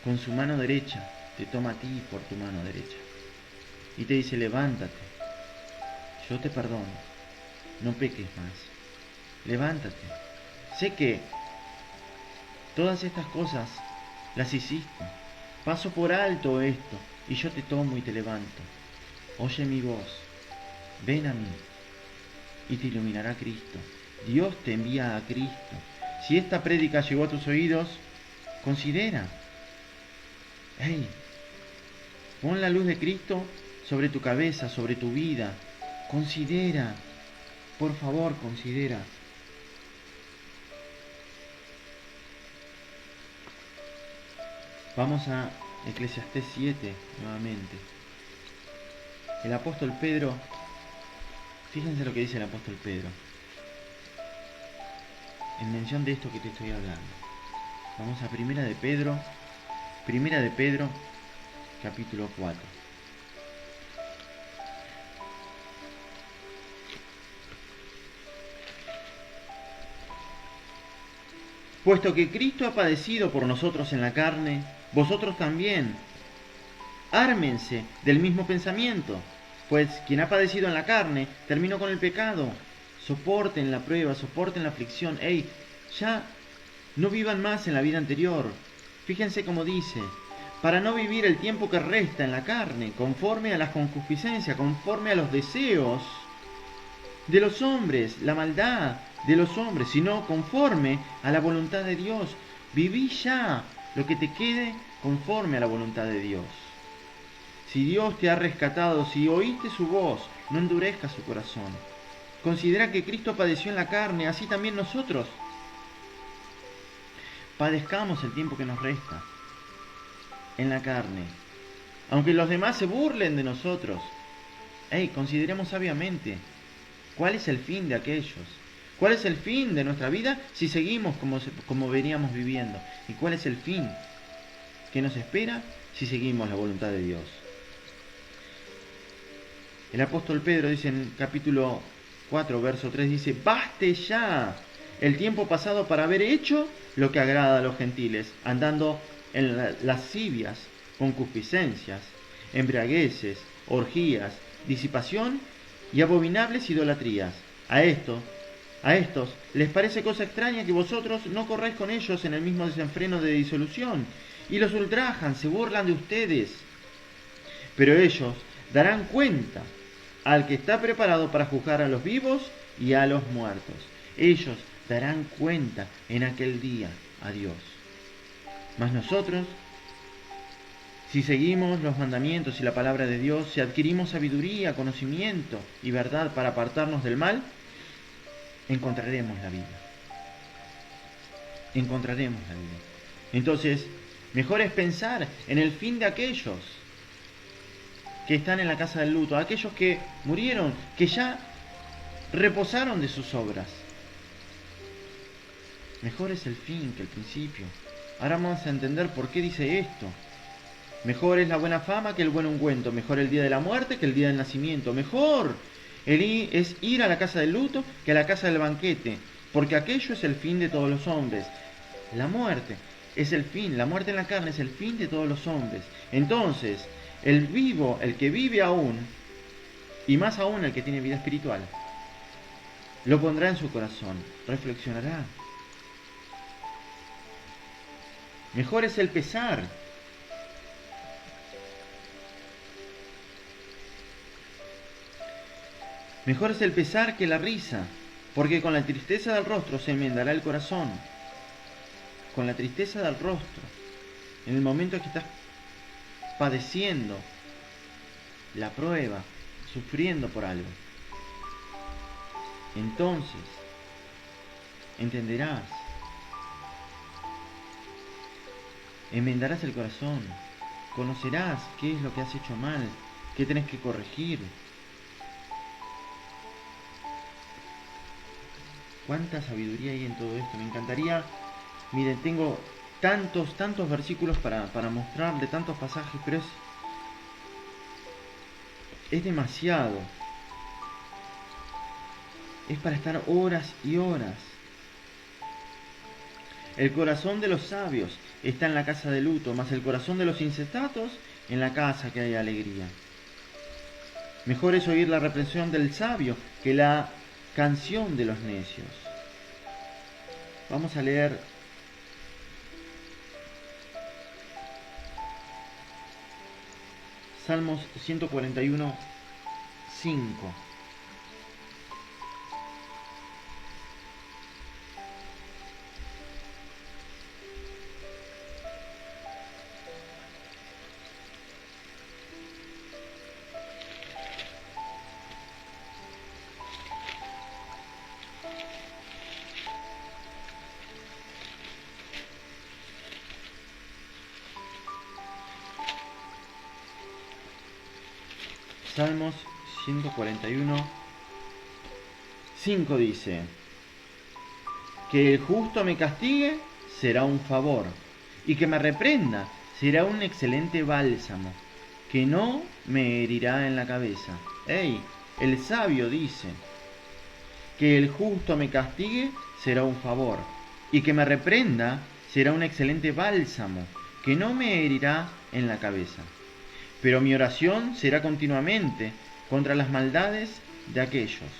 con su mano derecha, te toma a ti por tu mano derecha. Y te dice, levántate, yo te perdono, no peques más. Levántate. Sé que todas estas cosas las hiciste. Paso por alto esto y yo te tomo y te levanto. Oye mi voz, ven a mí y te iluminará Cristo. Dios te envía a Cristo. Si esta prédica llegó a tus oídos, considera. Hey, pon la luz de Cristo sobre tu cabeza, sobre tu vida. Considera, por favor, considera. Vamos a Eclesiastés 7 nuevamente. El apóstol Pedro, fíjense lo que dice el apóstol Pedro, en mención de esto que te estoy hablando. Vamos a Primera de Pedro, capítulo 4. Puesto que Cristo ha padecido por nosotros en la carne, vosotros también ármense del mismo pensamiento, pues quien ha padecido en la carne terminó con el pecado. Soporten la prueba, soporten la aflicción. Ya no vivan más en la vida anterior. Fíjense cómo dice, para no vivir el tiempo que resta en la carne, conforme a las concupiscencias, conforme a los deseos de los hombres, la maldad de los hombres, sino conforme a la voluntad de Dios. Viví ya lo que te quede conforme a la voluntad de Dios. Si Dios te ha rescatado, si oíste su voz, no endurezcas su corazón. Considera que Cristo padeció en la carne, así también nosotros. Padezcamos el tiempo que nos resta en la carne. Aunque los demás se burlen de nosotros, consideremos sabiamente cuál es el fin de aquellos. ¿Cuál es el fin de nuestra vida si seguimos como veníamos viviendo? ¿Y cuál es el fin que nos espera si seguimos la voluntad de Dios? El apóstol Pedro dice en capítulo 4, verso 3, dice, baste ya el tiempo pasado para haber hecho lo que agrada a los gentiles, andando en lascivias, concupiscencias, embriagueces, orgías, disipación y abominables idolatrías. A estos les parece cosa extraña que vosotros no corráis con ellos en el mismo desenfreno de disolución, y los ultrajan, se burlan de ustedes. Pero ellos darán cuenta al que está preparado para juzgar a los vivos y a los muertos. Ellos darán cuenta en aquel día a Dios. Mas nosotros, si seguimos los mandamientos y la palabra de Dios, si adquirimos sabiduría, conocimiento y verdad para apartarnos del mal, encontraremos la vida. Encontraremos la vida. Entonces, mejor es pensar en el fin de aquellos que están en la casa del luto, aquellos que murieron, que ya reposaron de sus obras. Mejor es el fin que el principio. Ahora vamos a entender por qué dice esto. Mejor es la buena fama que el buen ungüento, mejor el día de la muerte que el día del nacimiento, mejor es ir a la casa del luto que a la casa del banquete, porque aquello es el fin de todos los hombres. La muerte es el fin, la muerte en la carne es el fin de todos los hombres. Entonces, el vivo, el que vive aún, y más aún el que tiene vida espiritual, lo pondrá en su corazón, reflexionará. Mejor es el pesar. Mejor es el pesar que la risa, porque con la tristeza del rostro se enmendará el corazón. Con la tristeza del rostro, en el momento que estás padeciendo la prueba, sufriendo por algo, entonces entenderás, enmendarás el corazón, conocerás qué es lo que has hecho mal, qué tenés que corregir. Cuánta sabiduría hay en todo esto. Me encantaría, miren, tengo tantos versículos para mostrarle, tantos pasajes, pero es demasiado. Es para estar horas y horas. El corazón de los sabios está en la casa de luto, mas el corazón de los insensatos en la casa que hay alegría. Mejor es oír la reprensión del sabio que la canción de los necios. Vamos a leer Salmos 141, 5. Salmos 141, 5 dice: que el justo me castigue será un favor, y que me reprenda será un excelente bálsamo, que no me herirá en la cabeza. El sabio dice: que el justo me castigue será un favor, y que me reprenda será un excelente bálsamo, que no me herirá en la cabeza. Pero mi oración será continuamente contra las maldades de aquellos.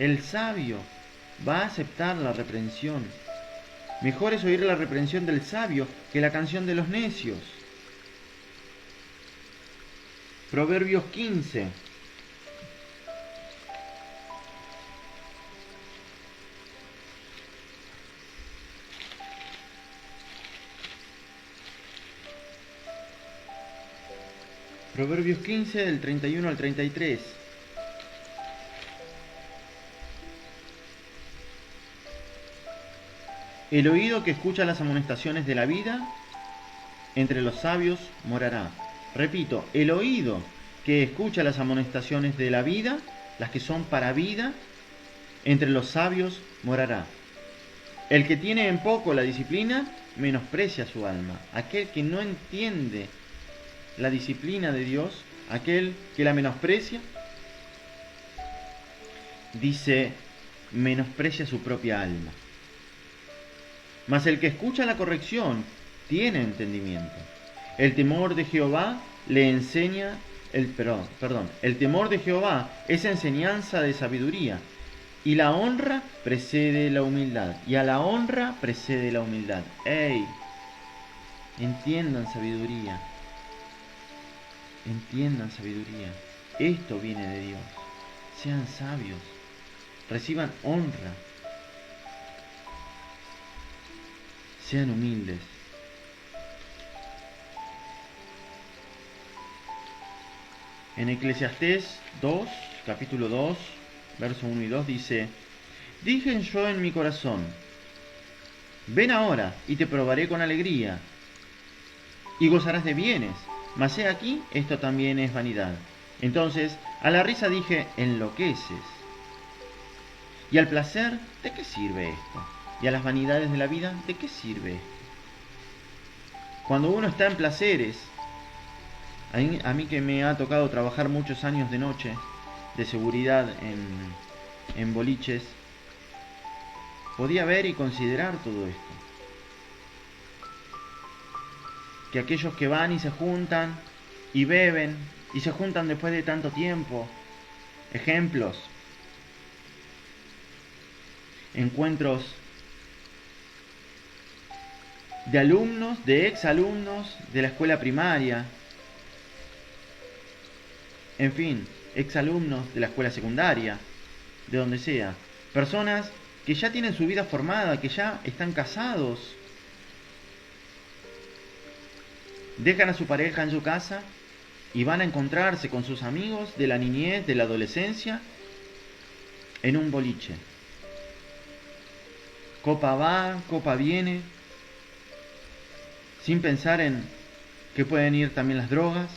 El sabio va a aceptar la reprensión. Mejor es oír la reprensión del sabio que la canción de los necios. Proverbios 15. Proverbios 15 del 31 al 33. El oído que escucha las amonestaciones de la vida, entre los sabios morará. Repito, el oído que escucha las amonestaciones de la vida, las que son para vida, entre los sabios morará. El que tiene en poco la disciplina, menosprecia su alma. Aquel que no entiende la disciplina de Dios, aquel que la menosprecia, dice, menosprecia su propia alma. Mas el que escucha la corrección tiene entendimiento. El temor de Jehová le enseña, el temor de Jehová es enseñanza de sabiduría, y la honra precede la humildad, y a la honra precede la humildad. Entiendan sabiduría. Entiendan sabiduría. Esto viene de Dios. Sean sabios. Reciban honra. Sean humildes. En Eclesiastés 2, capítulo 2, verso 1 y 2 dice: dije yo en mi corazón, ven ahora y te probaré con alegría, y gozarás de bienes. Mas he aquí, esto también es vanidad. Entonces, a la risa dije, enloqueces. Y al placer, ¿de qué sirve esto? Y a las vanidades de la vida, ¿de qué sirve esto? Cuando uno está en placeres, a mí que me ha tocado trabajar muchos años de noche, de seguridad en boliches, podía ver y considerar todo esto. Que aquellos que van y se juntan y beben y se juntan después de tanto tiempo, ejemplos, encuentros de alumnos, de exalumnos de la escuela primaria, en fin, exalumnos de la escuela secundaria, de donde sea, personas que ya tienen su vida formada, que ya están casados, dejan a su pareja en su casa y van a encontrarse con sus amigos de la niñez, de la adolescencia, en un boliche. Copa va, copa viene, sin pensar en que pueden ir también las drogas,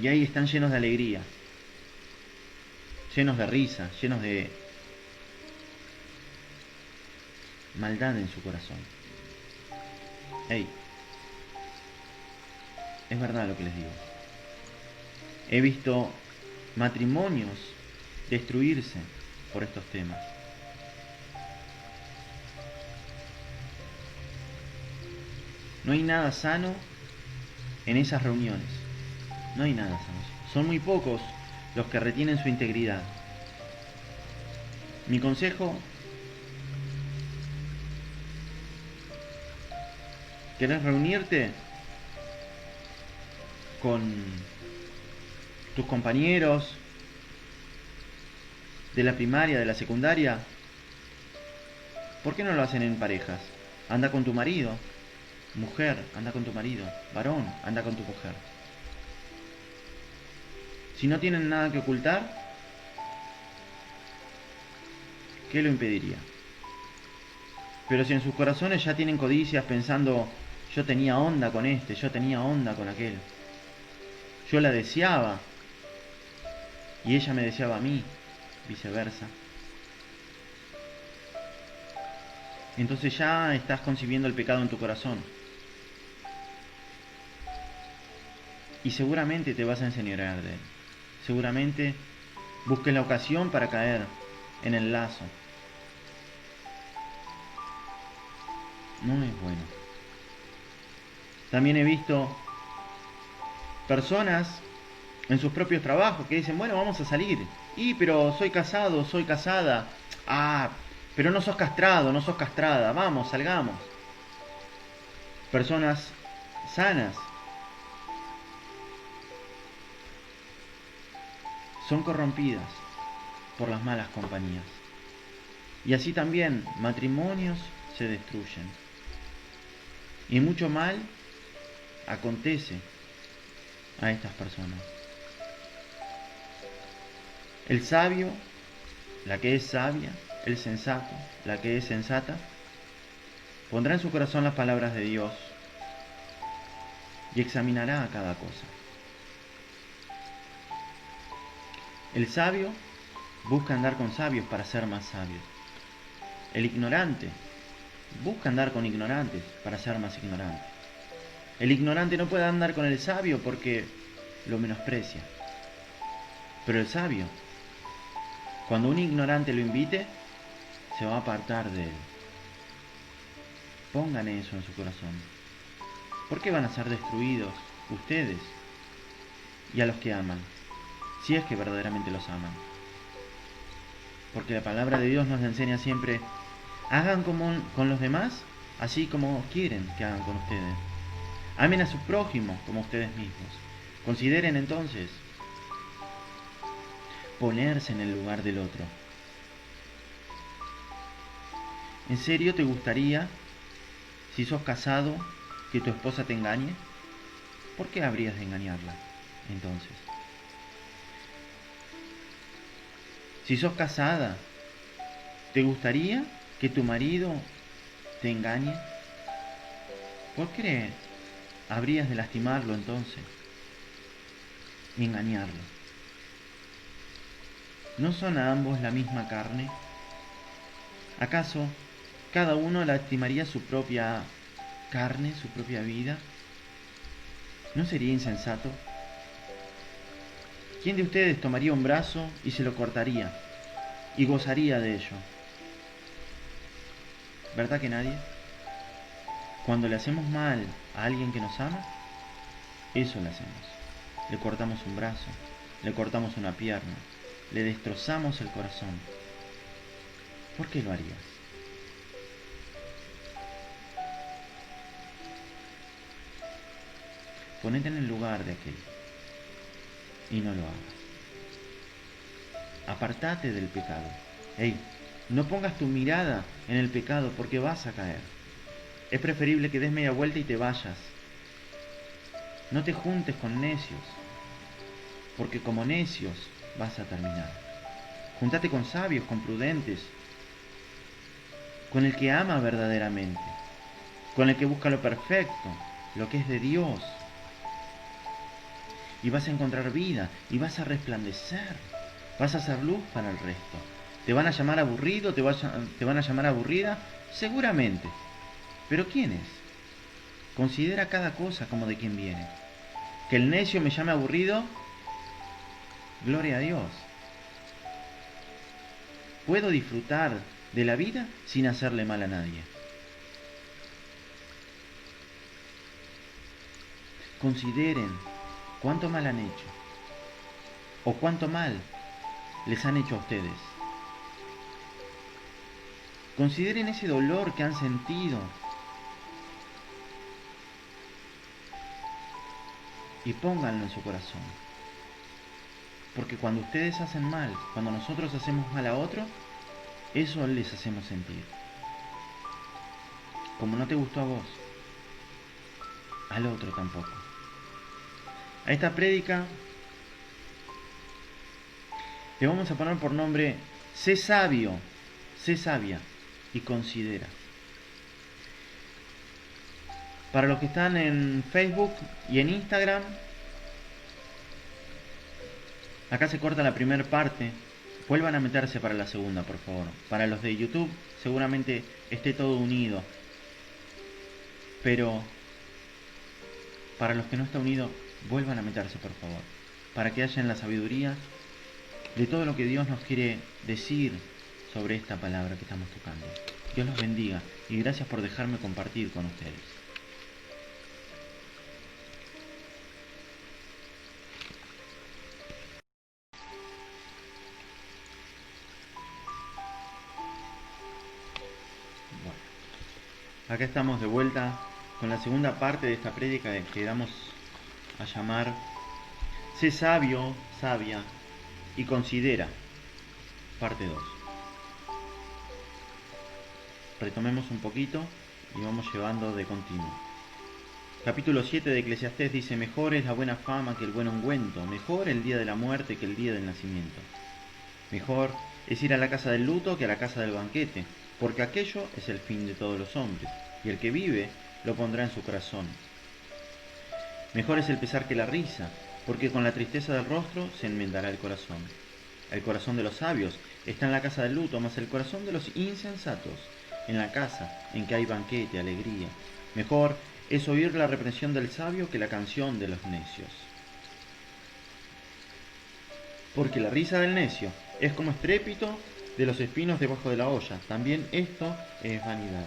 y ahí están llenos de alegría, llenos de risa, llenos de maldad en su corazón. Hey, es verdad lo que les digo. He visto matrimonios destruirse por estos temas. No hay nada sano en esas reuniones. No hay nada sano. Son muy pocos los que retienen su integridad. Mi consejo: ¿querés reunirte con tus compañeros de la primaria, de la secundaria? ¿Por qué no lo hacen en parejas? Anda con tu marido. Mujer, anda con tu marido. Varón, anda con tu mujer. Si no tienen nada que ocultar, ¿qué lo impediría? Pero si en sus corazones ya tienen codicias pensando, yo tenía onda con este, yo tenía onda con aquel, yo la deseaba y ella me deseaba a mí, viceversa, entonces ya estás concibiendo el pecado en tu corazón. Y seguramente te vas a enseñorear de él. Seguramente busques la ocasión para caer en el lazo. No es bueno. También he visto personas en sus propios trabajos que dicen, bueno, vamos a salir. Pero soy casado, soy casada. Pero no sos castrado, no sos castrada. Vamos, salgamos. Personas sanas son corrompidas por las malas compañías. Y así también matrimonios se destruyen. Y mucho mal acontece a estas personas. El sabio, la que es sabia, el sensato, la que es sensata, pondrá en su corazón las palabras de Dios y examinará cada cosa. El sabio busca andar con sabios para ser más sabio. El ignorante busca andar con ignorantes para ser más ignorante. El ignorante no puede andar con el sabio porque lo menosprecia. Pero el sabio, cuando un ignorante lo invite, se va a apartar de él. Pongan eso en su corazón. ¿Por qué van a ser destruidos ustedes y a los que aman? Si es que verdaderamente los aman. Porque la palabra de Dios nos enseña siempre, hagan con los demás así como quieren que hagan con ustedes. Amen a su prójimo como ustedes mismos. Consideren entonces ponerse en el lugar del otro. ¿En serio te gustaría, si sos casado, que tu esposa te engañe? ¿Por qué habrías de engañarla entonces? Si sos casada, ¿te gustaría que tu marido te engañe? ¿Por qué habrías de lastimarlo entonces y engañarlo? ¿No son a ambos la misma carne? ¿Acaso cada uno lastimaría su propia carne, su propia vida? ¿No sería insensato? ¿Quién de ustedes tomaría un brazo y se lo cortaría y gozaría de ello? ¿Verdad que nadie? Cuando le hacemos mal a alguien que nos ama, eso le hacemos. Le cortamos un brazo, le cortamos una pierna, le destrozamos el corazón. ¿Por qué lo harías? Ponete en el lugar de aquel. y no lo hagas. Apartate del pecado. Hey, no pongas tu mirada en el pecado porque vas a caer. Es preferible que des media vuelta y te vayas. No te juntes con necios, porque como necios vas a terminar. Júntate con sabios, con prudentes, con el que ama verdaderamente, con el que busca lo perfecto, lo que es de Dios. Y vas a encontrar vida, y vas a resplandecer, vas a ser luz para el resto. ¿Te van a llamar aburrido? ¿Te van a llamar aburrida? Seguramente. ¿Pero quién es? Considera cada cosa como de quien viene. Que el necio me llame aburrido, gloria a Dios. Puedo disfrutar de la vida sin hacerle mal a nadie. Consideren cuánto mal han hecho o cuánto mal les han hecho a ustedes. Consideren ese dolor que han sentido y pónganlo en su corazón. Porque cuando ustedes hacen mal, cuando nosotros hacemos mal a otro, eso les hacemos sentir. Como no te gustó a vos, al otro tampoco. A esta prédica le vamos a poner por nombre: sé sabio, sé sabia y considera. Para los que están en Facebook y en Instagram, acá se corta la primera parte. Vuelvan a meterse para la segunda, por favor. Para los de YouTube seguramente esté todo unido, pero para los que no está unido, vuelvan a meterse, por favor, para que haya en la sabiduría de todo lo que Dios nos quiere decir sobre esta palabra que estamos tocando. Dios los bendiga y gracias por dejarme compartir con ustedes. Bueno, acá estamos de vuelta con la segunda parte de esta prédica que damos a llamar sé sabio, sabia y considera, parte 2. Retomemos un poquito y vamos llevando de continuo. Capítulo 7 de Eclesiastés dice: mejor es la buena fama que el buen ungüento, mejor el día de la muerte que el día del nacimiento. Mejor es ir a la casa del luto que a la casa del banquete, porque aquello es el fin de todos los hombres, y el que vive lo pondrá en su corazón. Mejor es el pesar que la risa, porque con la tristeza del rostro se enmendará el corazón. El corazón de los sabios está en la casa del luto, mas el corazón de los insensatos en la casa en que hay banquete, alegría. Mejor es oír la reprensión del sabio que la canción de los necios. Porque la risa del necio es como estrépito de los espinos debajo de la olla. También esto es vanidad.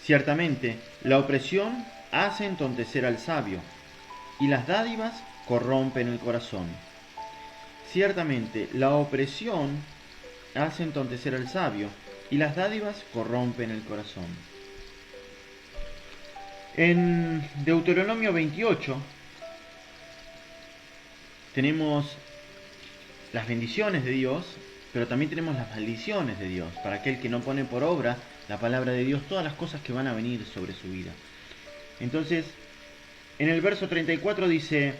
Ciertamente, la opresión hace entontecer al sabio, y las dádivas corrompen el corazón. Ciertamente, la opresión hace entontecer al sabio, y las dádivas corrompen el corazón. En Deuteronomio 28 tenemos las bendiciones de Dios, pero también tenemos las maldiciones de Dios, para aquel que no pone por obra la palabra de Dios, todas las cosas que van a venir sobre su vida. Entonces, en el verso 34 dice: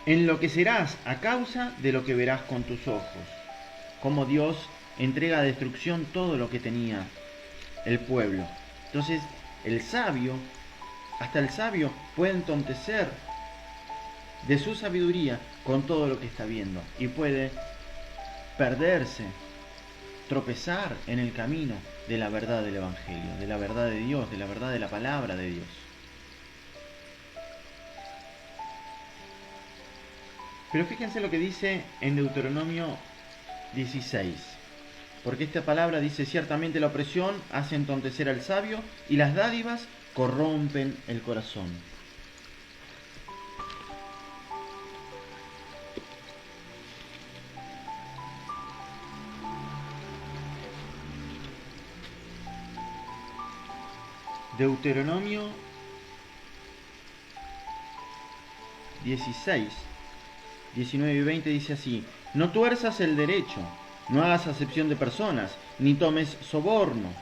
enloquecerás a causa de lo que verás con tus ojos. Como Dios entrega a destrucción todo lo que tenía el pueblo. Entonces, el sabio, hasta el sabio puede entontecer de su sabiduría con todo lo que está viendo y puede perderse, tropezar en el camino de la verdad del Evangelio, de la verdad de Dios, de la verdad de la palabra de Dios. Pero fíjense lo que dice en Deuteronomio 16, porque esta palabra dice: ciertamente la opresión hace entontecer al sabio y las dádivas corrompen el corazón. Deuteronomio 16, 19 y 20 dice así: no tuerzas el derecho, no hagas acepción de personas, ni tomes soborno,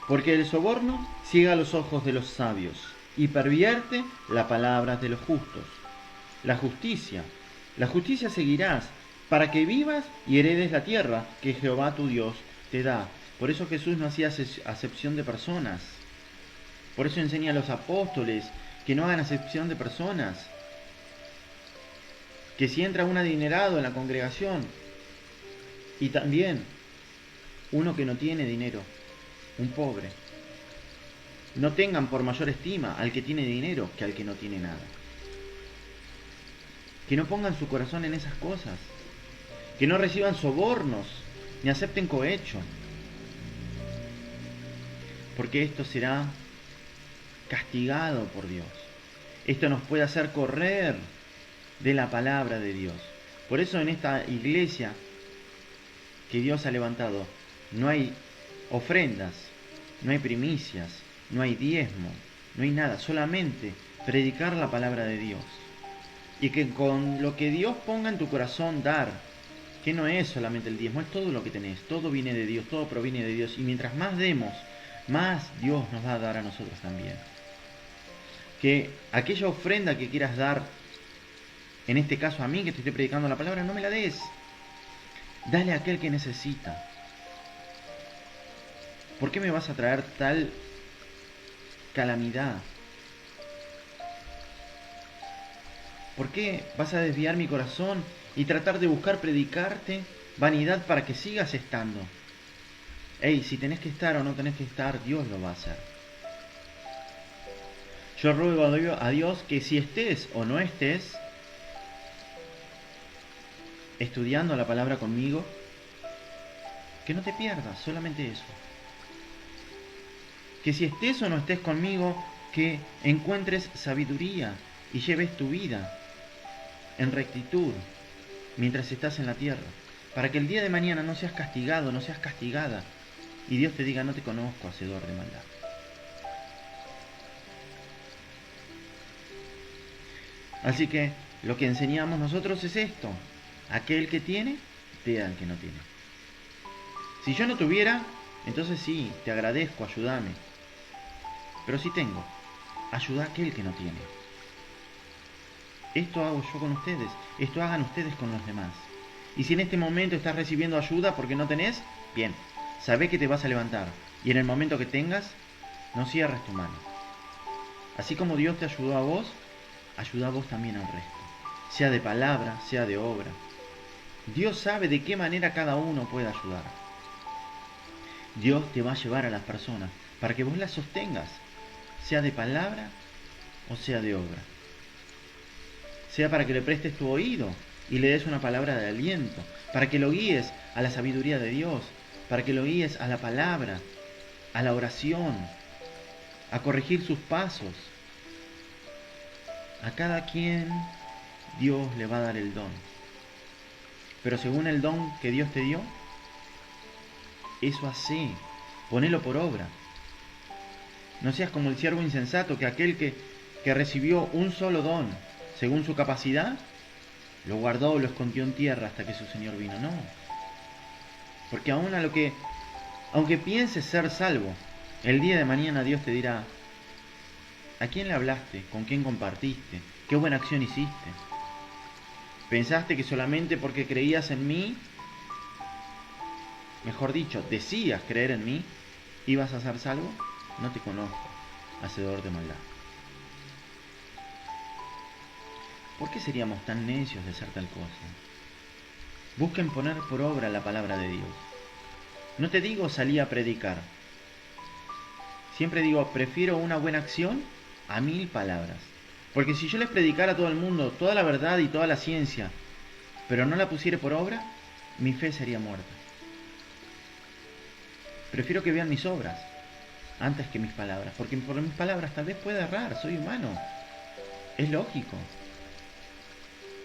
porque el soborno ciega los ojos de los sabios y pervierte las palabras de los justos. La justicia seguirás, para que vivas y heredes la tierra que Jehová tu Dios te da. Por eso Jesús no hacía acepción de personas. Por eso enseña a los apóstoles que no hagan acepción de personas. Que si entra un adinerado en la congregación, y también uno que no tiene dinero, un pobre, no tengan por mayor estima al que tiene dinero que al que no tiene nada. Que no pongan su corazón en esas cosas. Que no reciban sobornos, ni acepten cohecho. Porque esto será castigado por Dios. Esto nos puede hacer correr de la palabra de Dios. Por eso en esta iglesia que Dios ha levantado no hay ofrendas, no hay primicias, no hay diezmo, no hay nada, solamente predicar la palabra de Dios. Y que con lo que Dios ponga en tu corazón dar, que no es solamente el diezmo, es todo lo que tenés, todo viene de Dios, todo proviene de Dios. Y mientras más demos, más Dios nos va a dar a nosotros también. Que aquella ofrenda que quieras dar, en este caso a mí que te estoy predicando la palabra, no me la des. Dale a aquel que necesita. ¿Por qué me vas a traer tal calamidad? ¿Por qué vas a desviar mi corazón y tratar de buscar predicarte vanidad para que sigas estando? Ey, si tenés que estar o no tenés que estar, Dios lo va a hacer. Yo ruego a Dios que si estés o no estés estudiando la palabra conmigo, que no te pierdas, solamente eso. Que si estés o no estés conmigo, que encuentres sabiduría y lleves tu vida en rectitud mientras estás en la tierra, para que el día de mañana no seas castigado, no seas castigada, y Dios te diga: no te conozco, hacedor de maldad. Así que lo que enseñamos nosotros es esto: aquel que tiene, dé al que no tiene. Si yo no tuviera, entonces sí, te agradezco, ayúdame. Pero si tengo, ayuda a aquel que no tiene. Esto hago yo con ustedes, esto hagan ustedes con los demás. Y si en este momento estás recibiendo ayuda porque no tenés, bien, sabé que te vas a levantar. Y en el momento que tengas, no cierres tu mano. Así como Dios te ayudó a vos, ayuda a vos también al resto. Sea de palabra, sea de obra. Dios sabe de qué manera cada uno puede ayudar. Dios te va a llevar a las personas para que vos las sostengas, sea de palabra o sea de obra. Sea para que le prestes tu oído y le des una palabra de aliento, para que lo guíes a la sabiduría de Dios, para que lo guíes a la palabra, a la oración, a corregir sus pasos. A cada quien Dios le va a dar el don. Pero según el don que Dios te dio, eso hace, ponelo por obra. No seas como el siervo insensato, que aquel que recibió un solo don, según su capacidad, lo guardó o lo escondió en tierra hasta que su Señor vino. No. Porque aunque pienses ser salvo, el día de mañana Dios te dirá: ¿a quién le hablaste? ¿Con quién compartiste? ¿Qué buena acción hiciste? ¿Pensaste que solamente porque creías en mí, mejor dicho, decías creer en mí, ibas a ser salvo? No te conozco, hacedor de maldad. ¿Por qué seríamos tan necios de hacer tal cosa? Busquen poner por obra la palabra de Dios. No te digo salí a predicar. Siempre digo, prefiero una buena acción a 1000 palabras. Porque si yo les predicara a todo el mundo toda la verdad y toda la ciencia, pero no la pusiera por obra, mi fe sería muerta. Prefiero que vean mis obras antes que mis palabras, porque por mis palabras tal vez pueda errar, soy humano. Es lógico.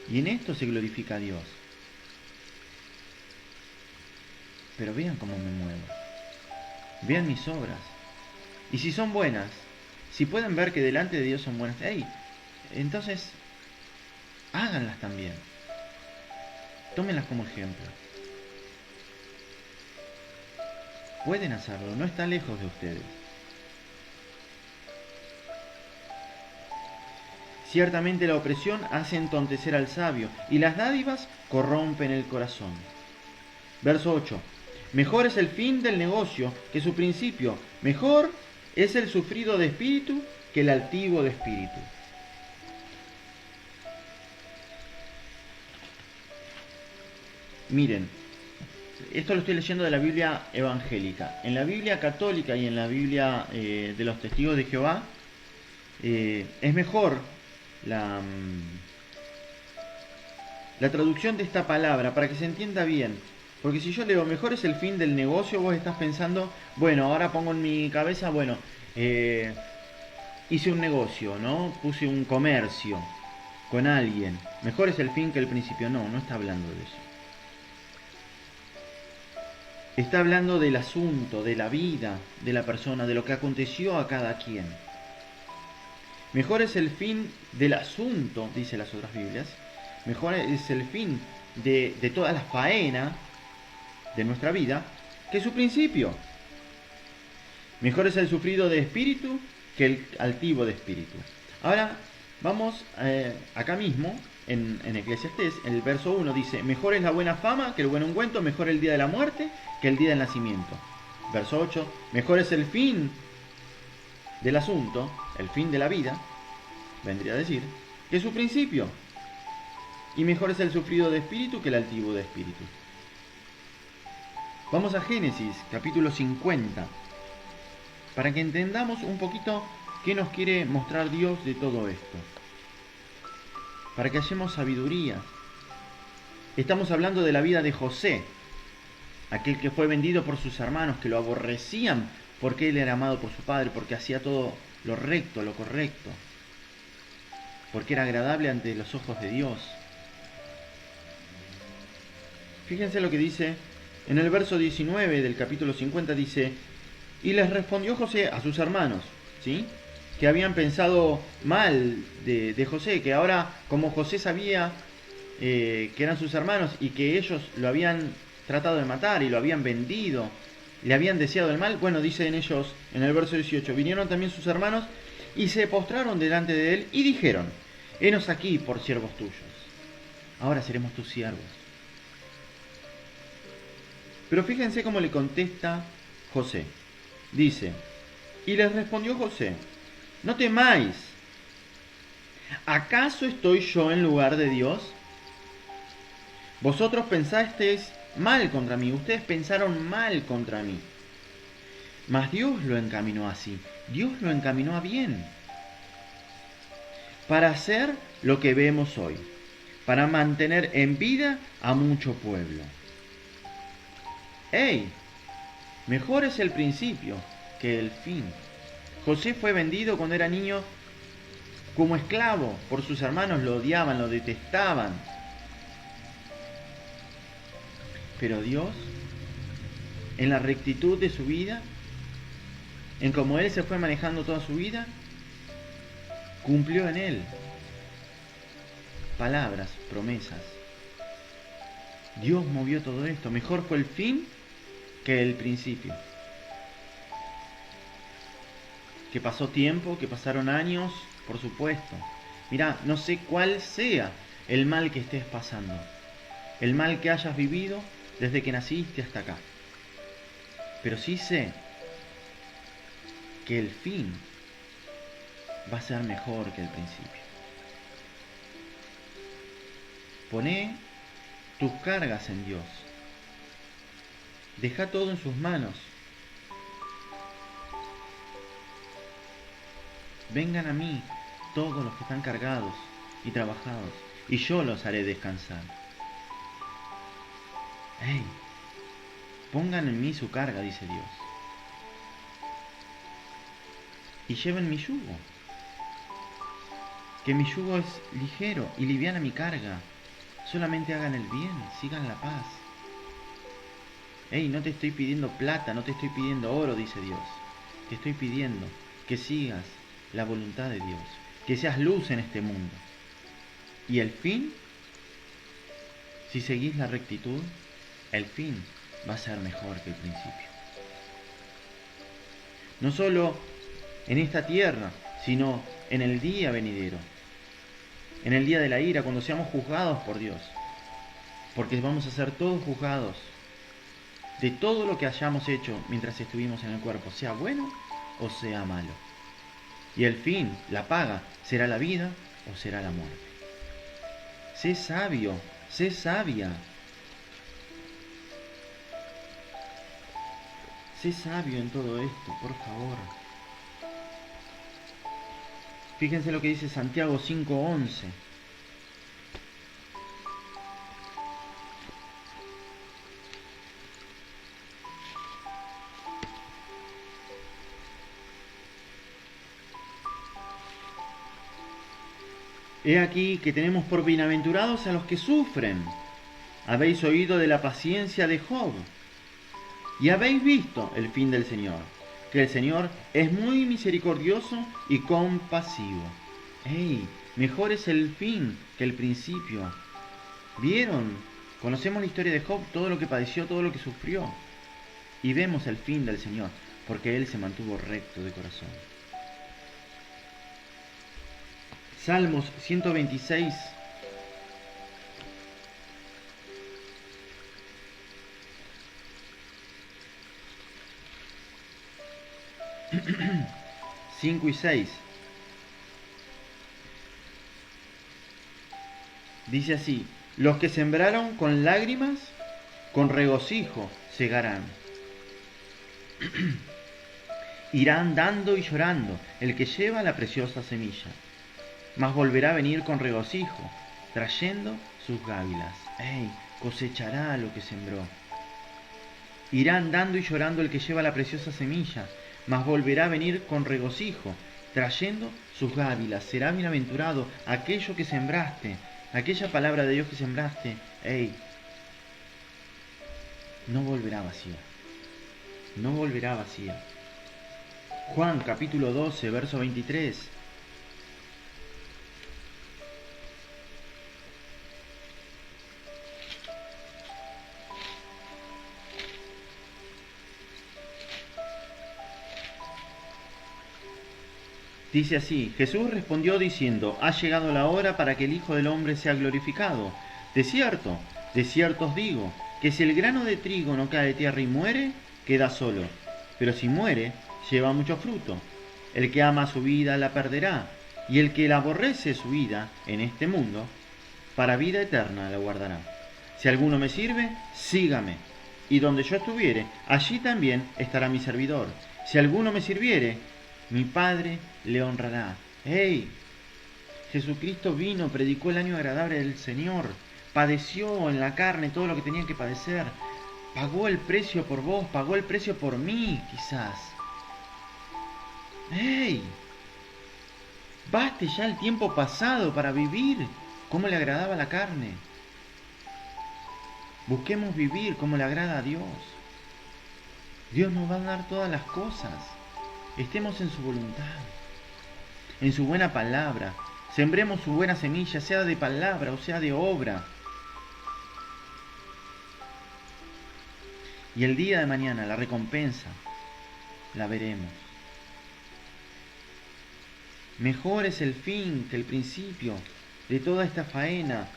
Y en esto se glorifica a Dios. Pero vean cómo me muevo. Vean mis obras. Y si son buenas, si pueden ver que delante de Dios son buenas, entonces háganlas también. Tómenlas como ejemplo. Pueden hacerlo, no está lejos de ustedes. Ciertamente la opresión hace entontecer al sabio, y las dádivas corrompen el corazón. Verso 8. Mejor es el fin del negocio que su principio. Mejor es el sufrido de espíritu que el altivo de espíritu. Miren, esto lo estoy leyendo de la Biblia evangélica. En la Biblia católica y en la Biblia de los testigos de Jehová, es mejor la traducción de esta palabra para que se entienda bien. Porque si yo leo mejor es el fin del negocio, vos estás pensando, bueno, ahora pongo en mi cabeza, bueno, hice un negocio, ¿no? Puse un comercio con alguien. Mejor es el fin que el principio. No, no está hablando de eso. Está hablando del asunto, de la vida de la persona, de lo que aconteció a cada quien. Mejor es el fin del asunto, dice las otras Biblias. Mejor es el fin de toda la faena de nuestra vida que su principio. Mejor es el sufrido de espíritu que el altivo de espíritu. Ahora vamos acá mismo en Eclesiastés, en el verso 1 dice: mejor es la buena fama que el buen ungüento, mejor el día de la muerte que el día del nacimiento. Verso 8, mejor es el fin del asunto, el fin de la vida, vendría a decir, que su principio. Y mejor es el sufrido de espíritu que el altivo de espíritu. Vamos a Génesis, capítulo 50, para que entendamos un poquito qué nos quiere mostrar Dios de todo esto. Para que hallemos sabiduría. Estamos hablando de la vida de José, aquel que fue vendido por sus hermanos, que lo aborrecían porque él era amado por su padre, porque hacía todo lo recto, lo correcto, porque era agradable ante los ojos de Dios. Fíjense lo que dice en el verso 19 del capítulo 50, dice: y les respondió José a sus hermanos, ¿sí?, que habían pensado mal de José, que ahora, como José sabía que eran sus hermanos y que ellos lo habían tratado de matar y lo habían vendido, le habían deseado el mal, bueno, dicen ellos en el verso 18, vinieron también sus hermanos y se postraron delante de él y dijeron: henos aquí por siervos tuyos, ahora seremos tus siervos. Pero fíjense cómo le contesta José. Dice: y les respondió José: no temáis, ¿acaso estoy yo en lugar de Dios? Vosotros pensasteis mal contra mí, ustedes pensaron mal contra mí, mas Dios lo encaminó así, Dios lo encaminó a bien, para hacer lo que vemos hoy, para mantener en vida a mucho pueblo. ¡Ey! Mejor es el principio que el fin. José fue vendido cuando era niño como esclavo por sus hermanos, lo odiaban, lo detestaban. Pero Dios, en la rectitud de su vida, en cómo Él se fue manejando toda su vida, cumplió en Él palabras, promesas. Dios movió todo esto. Mejor fue el fin que el principio. Que pasó tiempo, que pasaron años, por supuesto. Mirá, no sé cuál sea el mal que estés pasando, el mal que hayas vivido desde que naciste hasta acá. Pero sí sé que el fin va a ser mejor que el principio. Poné tus cargas en Dios. Deja todo en sus manos. Vengan a mí todos los que están cargados y trabajados, y yo los haré descansar. ¡Hey! Pongan en mí su carga, dice Dios, y lleven mi yugo. Que mi yugo es ligero y liviana mi carga. Solamente hagan el bien, sigan la paz. ¡Hey! No te estoy pidiendo plata, no te estoy pidiendo oro, dice Dios. Te estoy pidiendo que sigas la voluntad de Dios, que seas luz en este mundo. Y el fin, si seguís la rectitud, el fin va a ser mejor que el principio. No solo en esta tierra, sino en el día venidero, en el día de la ira, cuando seamos juzgados por Dios. Porque vamos a ser todos juzgados de todo lo que hayamos hecho mientras estuvimos en el cuerpo, sea bueno o sea malo. Y el fin, la paga, ¿será la vida o será la muerte? Sé sabio, sé sabia. Sé sabio en todo esto, por favor. Fíjense lo que dice Santiago 5:11. He aquí que tenemos por bienaventurados a los que sufren. Habéis oído de la paciencia de Job, y habéis visto el fin del Señor, que el Señor es muy misericordioso y compasivo. ¡Ey! Mejor es el fin que el principio. ¿Vieron? Conocemos la historia de Job, todo lo que padeció, todo lo que sufrió. Y vemos el fin del Señor, porque Él se mantuvo recto de corazón. Salmos 126. Cinco y 6. Dice así: los que sembraron con lágrimas, con regocijo segarán. Irán dando y llorando el que lleva la preciosa semilla, mas volverá a venir con regocijo, trayendo sus gávilas. ¡Ey! Cosechará lo que sembró. Irán dando y llorando el que lleva la preciosa semilla, mas volverá a venir con regocijo, trayendo sus gávilas. Será bienaventurado aquello que sembraste, aquella palabra de Dios que sembraste. ¡Ey! No volverá vacía. No volverá vacía. Juan capítulo 12, verso 23. Dice así: Jesús respondió diciendo: ha llegado la hora para que el Hijo del Hombre sea glorificado. De cierto os digo, que si el grano de trigo no cae de tierra y muere, queda solo. Pero si muere, lleva mucho fruto. El que ama su vida la perderá, y el que la aborrece su vida en este mundo, para vida eterna la guardará. Si alguno me sirve, sígame, y donde yo estuviere, allí también estará mi servidor. Si alguno me sirviere, mi Padre le honrará. ¡Hey! Jesucristo vino, predicó el año agradable del Señor, padeció en la carne todo lo que tenía que padecer, pagó el precio por vos, pagó el precio por mí, quizás. ¡Hey! Baste ya el tiempo pasado para vivir como le agradaba la carne. Busquemos vivir como le agrada a Dios. Dios nos va a dar todas las cosas. Estemos en su voluntad, en su buena palabra. Sembremos su buena semilla, sea de palabra o sea de obra. Y el día de mañana la recompensa la veremos. Mejor es el fin que el principio de toda esta faena.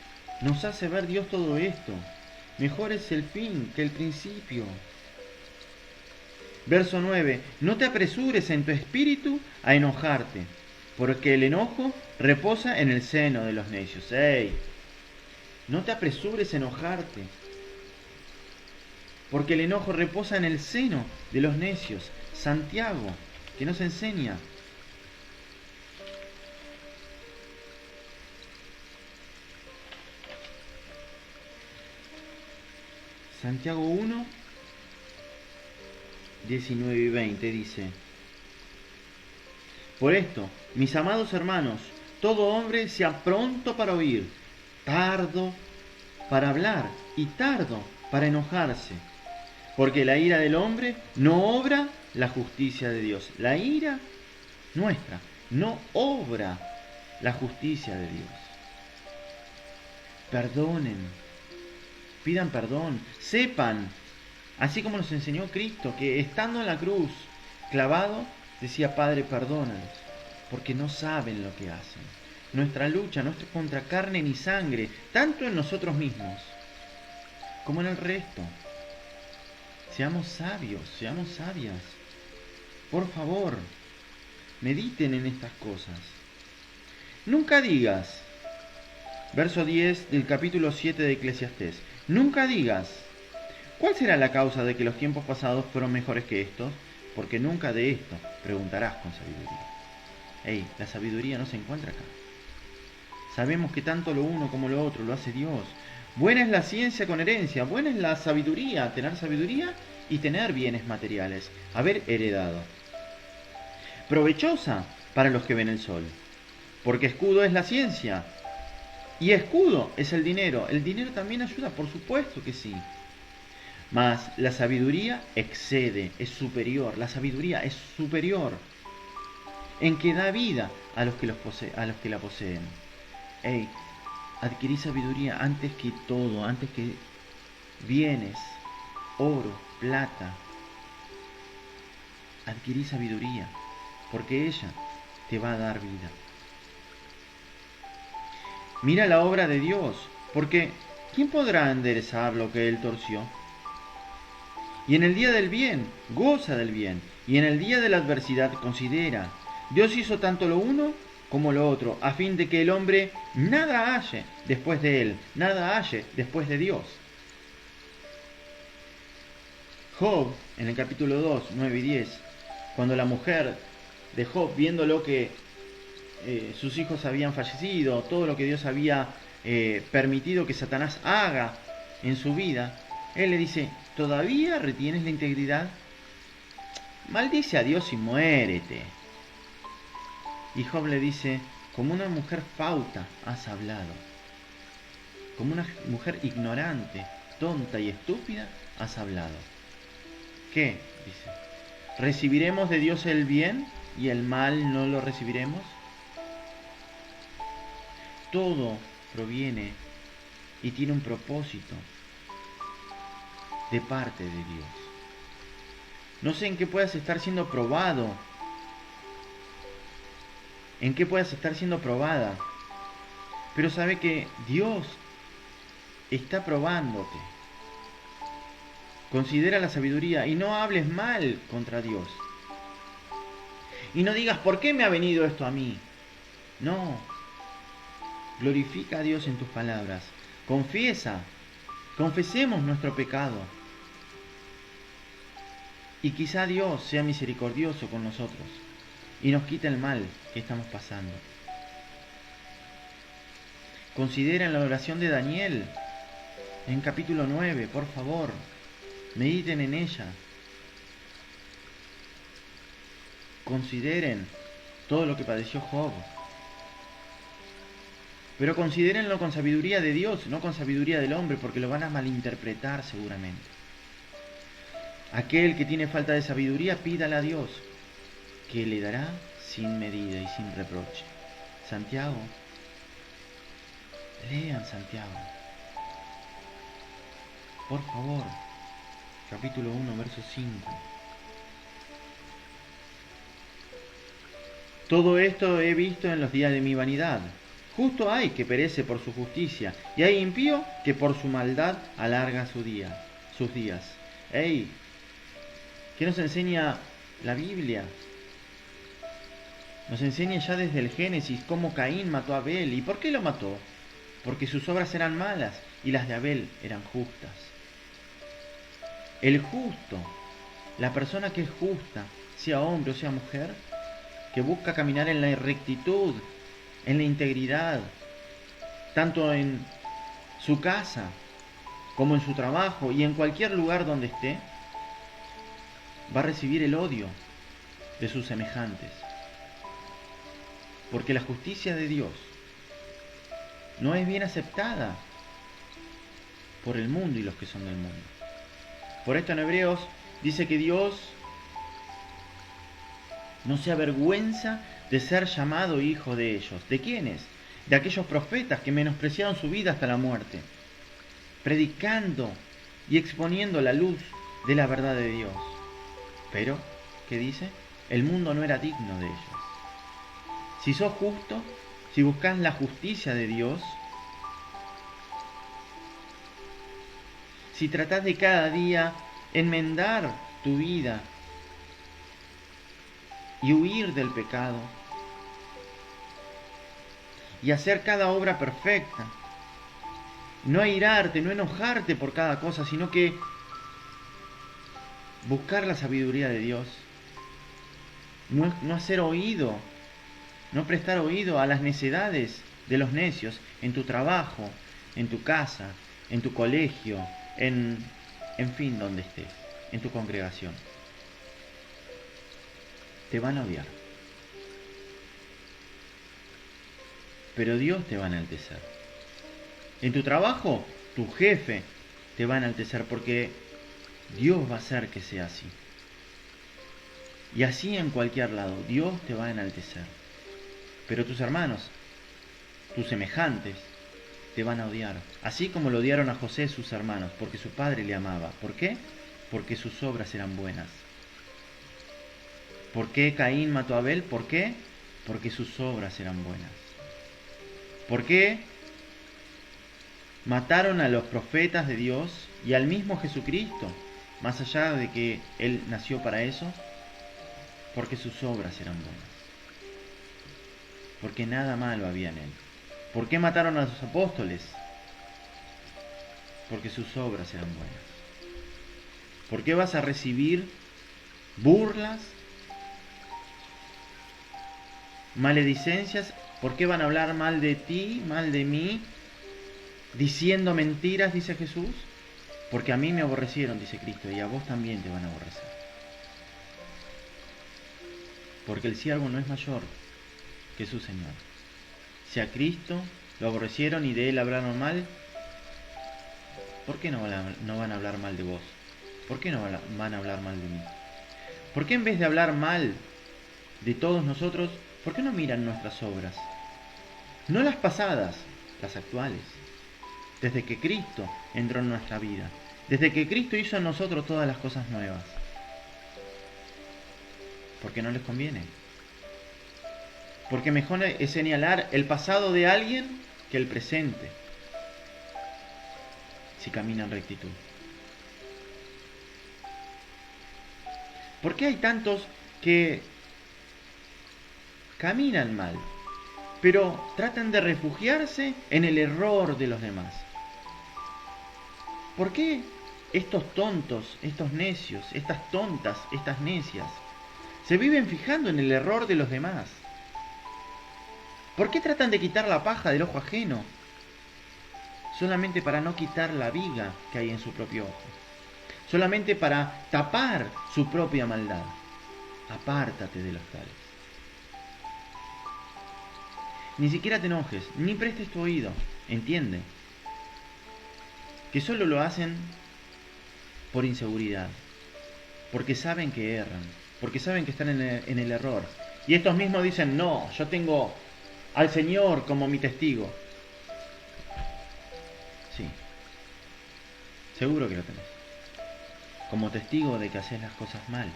Nos hace ver Dios todo esto. Mejor es el fin que el principio. Verso 9. No te apresures en tu espíritu a enojarte, porque el enojo reposa en el seno de los necios. ¡Ey! No te apresures a enojarte, porque el enojo reposa en el seno de los necios. Santiago, que nos enseña. Santiago 1, 19 y 20 dice: por esto, mis amados hermanos, todo hombre sea pronto para oír, tardo para hablar y tardo para enojarse, porque la ira del hombre no obra la justicia de Dios. La ira nuestra no obra la justicia de Dios. perdonen, pidan perdón, sepan, así como nos enseñó Cristo, que estando en la cruz, clavado, decía: Padre, perdónalos, porque no saben lo que hacen. Nuestra lucha no es contra carne ni sangre, tanto en nosotros mismos como en el resto. Seamos sabios, seamos sabias. Por favor, mediten en estas cosas. Nunca digas, verso 10 del capítulo 7 de Eclesiastés, nunca digas: ¿cuál será la causa de que los tiempos pasados fueron mejores que estos? Porque nunca de esto preguntarás con sabiduría. La sabiduría no se encuentra acá. Sabemos que tanto lo uno como lo otro lo hace Dios. Buena es la ciencia con herencia, buena es la sabiduría, tener sabiduría y tener bienes materiales, haber heredado. Provechosa para los que ven el sol, porque escudo es la ciencia y escudo es el dinero. El dinero también ayuda, por supuesto que sí. Mas la sabiduría excede, es superior. La sabiduría es superior en que da vida a los que la poseen. Adquirí sabiduría antes que todo, antes que bienes, oro, plata. Adquirí sabiduría, porque ella te va a dar vida. Mira la obra de Dios, porque ¿quién podrá enderezar lo que Él torció? Y en el día del bien, goza del bien, y en el día de la adversidad considera. Dios hizo tanto lo uno como lo otro, a fin de que el hombre nada halle después de él, nada halle después de Dios. Job, en el capítulo 2, 9 y 10, cuando la mujer de Job, viendo lo que sus hijos habían fallecido, todo lo que Dios había permitido que Satanás haga en su vida, él le dice: ¿todavía retienes la integridad? Maldice a Dios y muérete. Y Job le dice: como una mujer fauta has hablado, como una mujer ignorante, tonta y estúpida has hablado. ¿Qué? Dice: ¿recibiremos de Dios el bien y el mal no lo recibiremos? Todo proviene y tiene un propósito de parte de Dios. No sé en qué puedas estar siendo probado, en qué puedas estar siendo probada, pero sabe que Dios está probándote. Considera la sabiduría y no hables mal contra Dios. Y no digas: ¿por qué me ha venido esto a mí? No. Glorifica a Dios en tus palabras. Confesemos nuestro pecado. Y quizá Dios sea misericordioso con nosotros y nos quite el mal que estamos pasando. Consideren la oración de Daniel en capítulo 9, por favor. Mediten en ella. Consideren todo lo que padeció Job. Pero considérenlo con sabiduría de Dios, no con sabiduría del hombre, porque lo van a malinterpretar seguramente. Aquel que tiene falta de sabiduría, pídala a Dios, que le dará sin medida y sin reproche. Santiago. Lean Santiago. Por favor. Capítulo 1, verso 5. Todo esto he visto en los días de mi vanidad. Justo hay que perece por su justicia, y hay impío que por su maldad alarga sus días. ¿Qué nos enseña la Biblia? Nos enseña ya desde el Génesis cómo Caín mató a Abel. ¿Y por qué lo mató? Porque sus obras eran malas y las de Abel eran justas. El justo, la persona que es justa, sea hombre o sea mujer, que busca caminar en la rectitud, en la integridad, tanto en su casa como en su trabajo y en cualquier lugar donde esté, va a recibir el odio de sus semejantes. Porque la justicia de Dios no es bien aceptada por el mundo y los que son del mundo. Por esto en Hebreos dice que Dios no se avergüenza de ser llamado hijo de ellos. ¿De quiénes? de aquellos profetas que menospreciaron su vida hasta la muerte, predicando y exponiendo la luz de la verdad de Dios. Pero, ¿qué dice? El mundo no era digno de ellos. Si sos justo, si buscas la justicia de Dios, si tratás de cada día enmendar tu vida y huir del pecado y hacer cada obra perfecta, no airarte, no enojarte por cada cosa, sino que buscar la sabiduría de Dios, no hacer oído, no prestar oído a las necedades de los necios en tu trabajo, en tu casa, en tu colegio, en fin, donde estés, en tu congregación. Te van a odiar, pero Dios te va a enaltecer. En tu trabajo, tu jefe te va a enaltecer porque Dios va a hacer que sea así. Y así en cualquier lado, Dios te va a enaltecer. Pero tus hermanos, tus semejantes, te van a odiar. Así como lo odiaron a José sus hermanos, porque su padre le amaba. ¿Por qué? Porque sus obras eran buenas. ¿Por qué Caín mató a Abel? ¿Por qué? Porque sus obras eran buenas. ¿Por qué mataron a los profetas de Dios y al mismo Jesucristo, más allá de que Él nació para eso? Porque sus obras eran buenas. Porque nada malo había en Él. ¿Por qué mataron a los apóstoles? Porque sus obras eran buenas. ¿Por qué vas a recibir burlas, maledicencias? ¿Por qué van a hablar mal de ti, mal de mí, diciendo mentiras, dice Jesús? Porque a mí me aborrecieron, dice Cristo, y a vos también te van a aborrecer. Porque el siervo no es mayor que su Señor. Si a Cristo lo aborrecieron y de Él hablaron mal, ¿por qué no van a hablar mal de vos? ¿Por qué no van a hablar mal de mí? ¿Por qué en vez de hablar mal de todos nosotros, por qué no miran nuestras obras? No las pasadas, las actuales. Desde que Cristo entró en nuestra vida. Desde que Cristo hizo en nosotros todas las cosas nuevas. Porque no les conviene. Porque mejor es señalar el pasado de alguien que el presente, si camina en rectitud. ¿Por qué hay tantos que caminan mal, pero tratan de refugiarse en el error de los demás? ¿Por qué estos tontos, estos necios, estas tontas, estas necias, se viven fijando en el error de los demás? ¿Por qué tratan de quitar la paja del ojo ajeno? Solamente para no quitar la viga que hay en su propio ojo. Solamente para tapar su propia maldad. Apártate de los tales. Ni siquiera te enojes, ni prestes tu oído. Entiende que solo lo hacen por inseguridad. Porque saben que erran. Porque saben que están en el error. Y estos mismos dicen, no, yo tengo al Señor como mi testigo. Sí, seguro que lo tenés. Como testigo de que haces las cosas mal,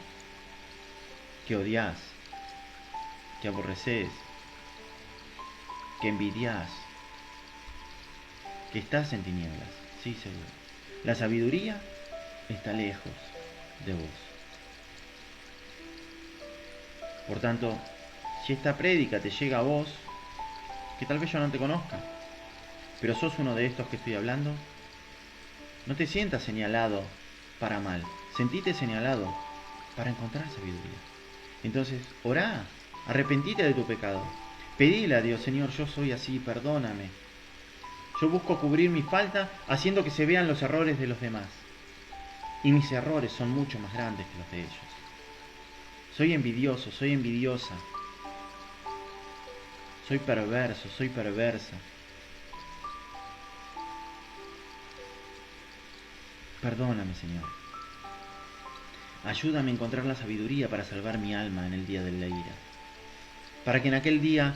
que odias, que aborreces, que envidias, que estás en tinieblas. Sí, seguro. La sabiduría está lejos de vos. Por tanto, si esta prédica te llega a vos, que tal vez yo no te conozca, pero sos uno de estos que estoy hablando, no te sientas señalado para mal, sentite señalado para encontrar sabiduría. Entonces, orá, arrepentite de tu pecado, pedile a Dios, Señor, yo soy así, perdóname. Yo busco cubrir mi falta haciendo que se vean los errores de los demás, y mis errores son mucho más grandes que los de ellos. Soy envidioso, soy envidiosa, soy perverso, soy perversa. Perdóname, Señor. Ayúdame a encontrar la sabiduría para salvar mi alma en el día de la ira. Para que en aquel día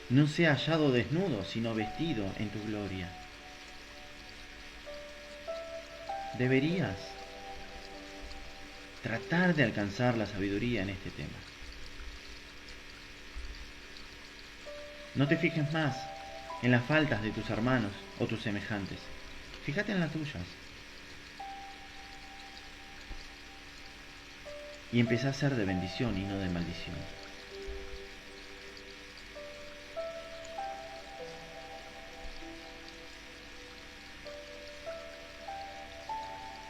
no sea hallado desnudo, sino vestido en tu gloria. Deberías tratar de alcanzar la sabiduría en este tema. No te fijes más en las faltas de tus hermanos o tus semejantes. Fíjate en las tuyas. Y empezá a ser de bendición y no de maldición.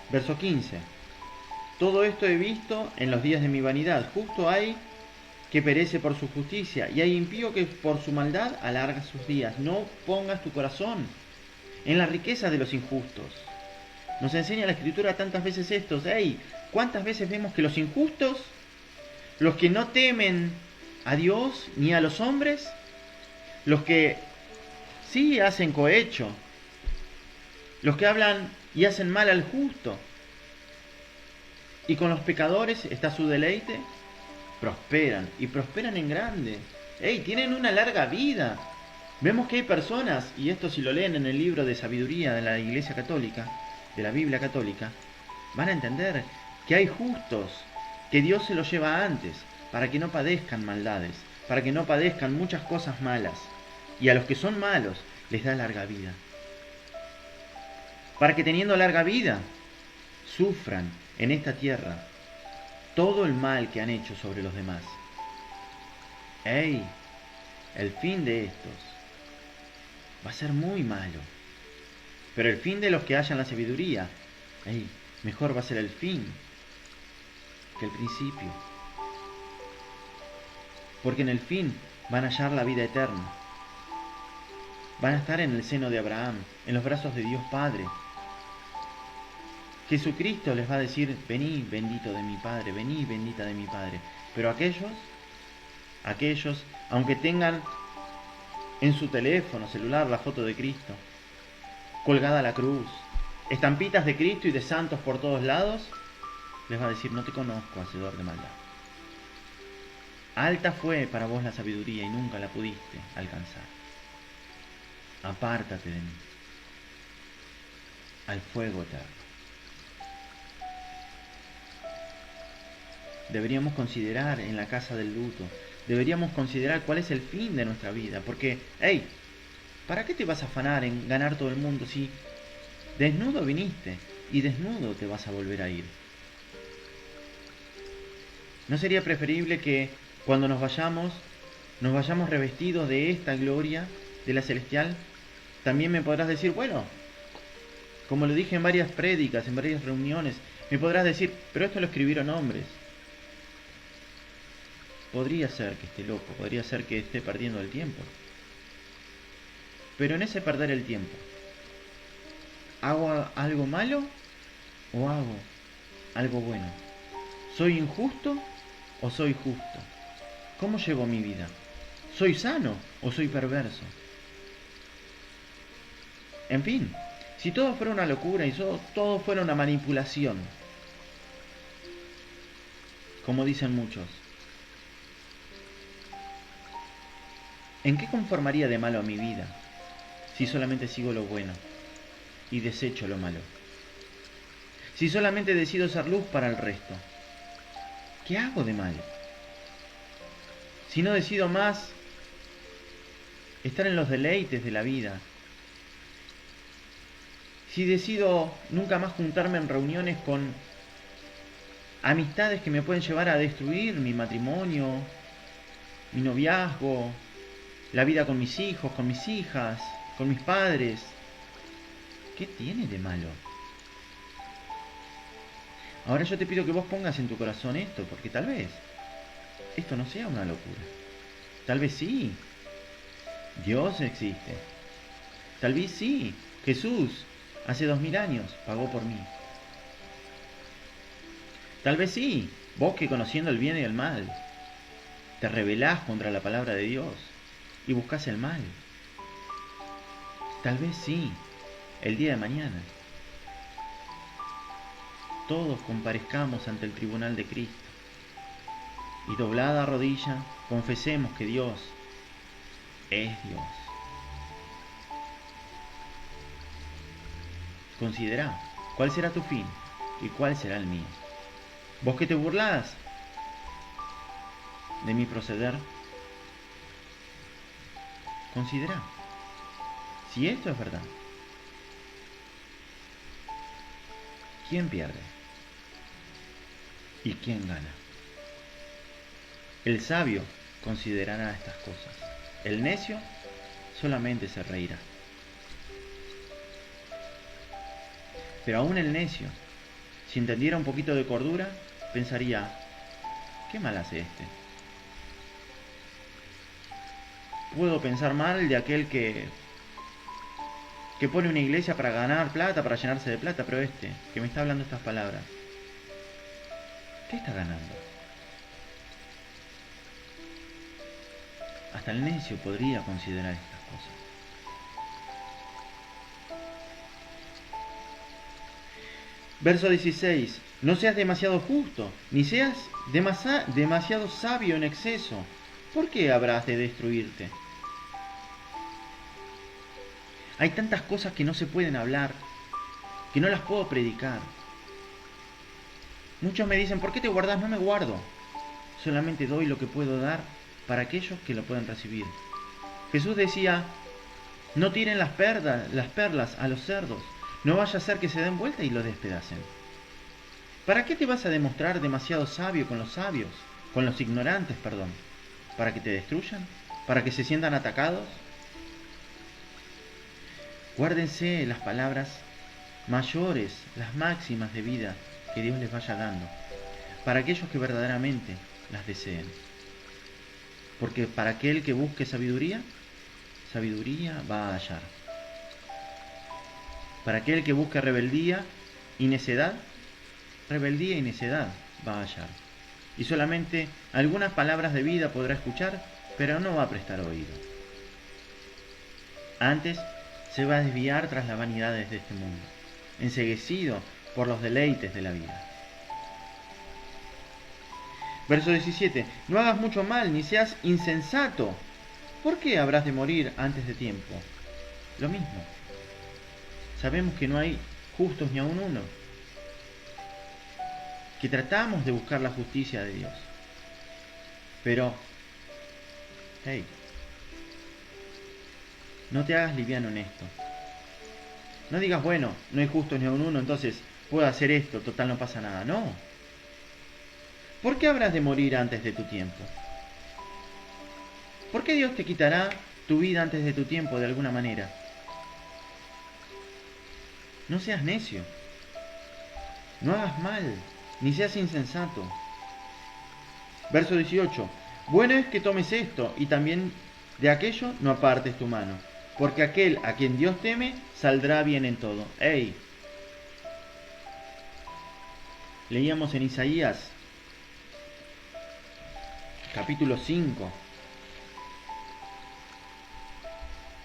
Verso 15. Todo esto he visto en los días de mi vanidad. Justo hay que perece por su justicia, y hay impío que por su maldad alarga sus días. No pongas tu corazón en la riqueza de los injustos. Nos enseña la Escritura tantas veces esto. Hey, ¿cuántas veces vemos que los injustos, los que no temen a Dios ni a los hombres, los que sí hacen cohecho, los que hablan y hacen mal al justo, y con los pecadores está su deleite, prosperan, y prosperan en grande? Hey, tienen una larga vida. Vemos que hay personas, y esto si lo leen en el libro de sabiduría de la Iglesia Católica, de la Biblia Católica, van a entender que hay justos que Dios se los lleva antes, para que no padezcan maldades, para que no padezcan muchas cosas malas, y a los que son malos les da larga vida, para que teniendo larga vida sufran en esta tierra todo el mal que han hecho sobre los demás. ¡Ey! El fin de estos va a ser muy malo. Pero el fin de los que hallan la sabiduría, ¡ey! Mejor va a ser el fin que el principio. Porque en el fin van a hallar la vida eterna. Van a estar en el seno de Abraham, en los brazos de Dios Padre. Jesucristo les va a decir: vení, bendito de mi Padre, vení, bendita de mi Padre. Pero aquellos, aunque tengan en su teléfono celular la foto de Cristo, colgada a la cruz, estampitas de Cristo y de santos por todos lados, les va a decir: no te conozco, hacedor de maldad. Alta fue para vos la sabiduría y nunca la pudiste alcanzar. Apártate de mí, al fuego eterno. Deberíamos considerar en la casa del luto, deberíamos considerar cuál es el fin de nuestra vida, porque, hey, ¿para qué te vas a afanar en ganar todo el mundo si desnudo viniste y desnudo te vas a volver a ir? ¿No sería preferible que cuando nos vayamos revestidos de esta gloria, de la celestial? También me podrás decir, bueno, como lo dije en varias prédicas, en varias reuniones, me podrás decir, pero esto lo escribieron hombres. Podría ser que esté loco, podría ser que esté perdiendo el tiempo. Pero en ese perder el tiempo, ¿hago algo malo o hago algo bueno? ¿Soy injusto o soy justo? ¿Cómo llevo mi vida? ¿Soy sano o soy perverso? En fin, si todo fuera una locura y todo fuera una manipulación, como dicen muchos, ¿en qué conformaría de malo a mi vida si solamente sigo lo bueno y desecho lo malo? Si solamente decido ser luz para el resto, ¿qué hago de mal? Si no decido más estar en los deleites de la vida, si decido nunca más juntarme en reuniones con amistades que me pueden llevar a destruir mi matrimonio, mi noviazgo, la vida con mis hijos, con mis hijas, con mis padres, ¿qué tiene de malo? Ahora yo te pido que vos pongas en tu corazón esto, porque tal vez esto no sea una locura. Tal vez sí, Dios existe. Tal vez sí, Jesús hace 2000 años pagó por mí. Tal vez sí, vos que conociendo el bien y el mal, te rebelás contra la palabra de Dios y buscas el mal. Tal vez sí, el día de mañana todos comparezcamos ante el tribunal de Cristo y doblada rodilla confesemos que Dios es Dios. Considera cuál será tu fin y cuál será el mío. Vos que te burlás de mi proceder, considera si esto es verdad. ¿Quién pierde? ¿Y quién gana? El sabio considerará estas cosas. El necio solamente se reirá. Pero aún el necio, si entendiera un poquito de cordura, pensaría, ¿qué mal hace este? Puedo pensar mal de aquel que pone una iglesia para ganar plata, para llenarse de plata, pero este, que me está hablando estas palabras, ¿qué está ganando? Hasta el necio podría considerar estas cosas. Verso 16. No seas demasiado justo, ni seas demasiado sabio en exceso. ¿Por qué habrás de destruirte? Hay tantas cosas que no se pueden hablar, que no las puedo predicar. Muchos me dicen, ¿por qué te guardas? No me guardo. Solamente doy lo que puedo dar para aquellos que lo pueden recibir. Jesús decía, no tiren las perlas a los cerdos. No vaya a ser que se den vuelta y los despedacen. ¿Para qué te vas a demostrar demasiado sabio con los sabios? Con los ignorantes, perdón. ¿Para que te destruyan? ¿Para que se sientan atacados? Guárdense las palabras mayores, las máximas de vida que Dios les vaya dando, para aquellos que verdaderamente las deseen. Porque para aquel que busque sabiduría, sabiduría va a hallar. Para aquel que busque rebeldía y necedad, rebeldía y necedad va a hallar. Y solamente algunas palabras de vida podrá escuchar, pero no va a prestar oído. Antes se va a desviar tras las vanidades de este mundo, enceguecido por los deleites de la vida. Verso 17. No hagas mucho mal, ni seas insensato. ¿Por qué habrás de morir antes de tiempo? Lo mismo. Sabemos que no hay justos ni aun uno. Que tratamos de buscar la justicia de Dios. Pero, hey, no te hagas liviano en esto. No digas, bueno, no hay justos ni aun uno, entonces puedo hacer esto, total no pasa nada. No. ¿Por qué habrás de morir antes de tu tiempo? ¿Por qué Dios te quitará tu vida antes de tu tiempo de alguna manera? No seas necio. No hagas mal, ni seas insensato. Verso 18. Bueno es que tomes esto y también de aquello no apartes tu mano, porque aquel a quien Dios teme saldrá bien en todo. ¡Ey! Leíamos en Isaías, capítulo 5.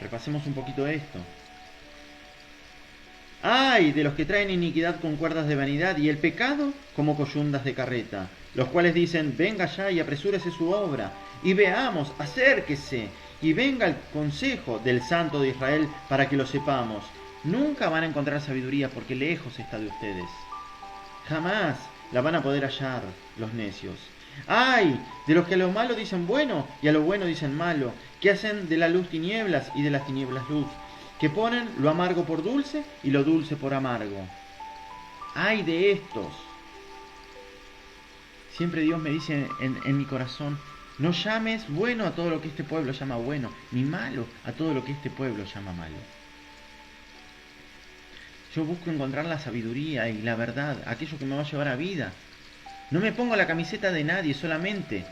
Repasemos un poquito esto. ¡Ay! De los que traen iniquidad con cuerdas de vanidad y el pecado como coyundas de carreta, los cuales dicen, venga ya y apresúrese su obra, y veamos, acérquese, y venga el consejo del Santo de Israel para que lo sepamos. Nunca van a encontrar sabiduría porque lejos está de ustedes. Jamás la van a poder hallar los necios. ¡Ay! De los que a lo malo dicen bueno y a lo bueno dicen malo, que hacen de la luz tinieblas y de las tinieblas luz, que ponen lo amargo por dulce y lo dulce por amargo. ¡Ay de estos! Siempre Dios me dice en mi corazón, no llames bueno a todo lo que este pueblo llama bueno, ni malo a todo lo que este pueblo llama malo. Yo busco encontrar la sabiduría y la verdad, aquello que me va a llevar a vida. No me pongo la camiseta de nadie, solamente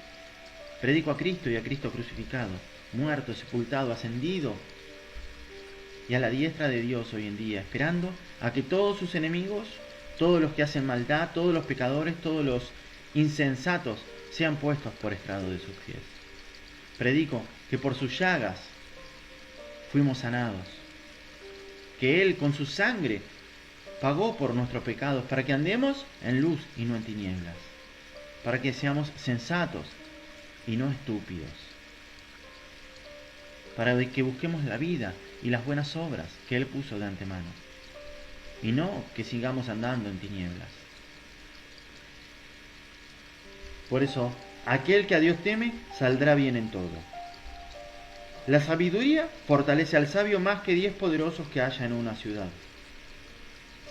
predico a Cristo y a Cristo crucificado, muerto, sepultado, ascendido, y a la diestra de Dios hoy en día, esperando a que todos sus enemigos, todos los que hacen maldad, todos los pecadores, todos los insensatos, sean puestos por estrado de sus pies. Predico que por sus llagas fuimos sanados, que Él con su sangre pagó por nuestros pecados, para que andemos en luz y no en tinieblas, para que seamos sensatos y no estúpidos. para que busquemos la vida y las buenas obras que Él puso de antemano, y no que sigamos andando en tinieblas. Por eso, aquel que a Dios teme saldrá bien en todo. La sabiduría fortalece al sabio más que 10 poderosos que haya en una ciudad.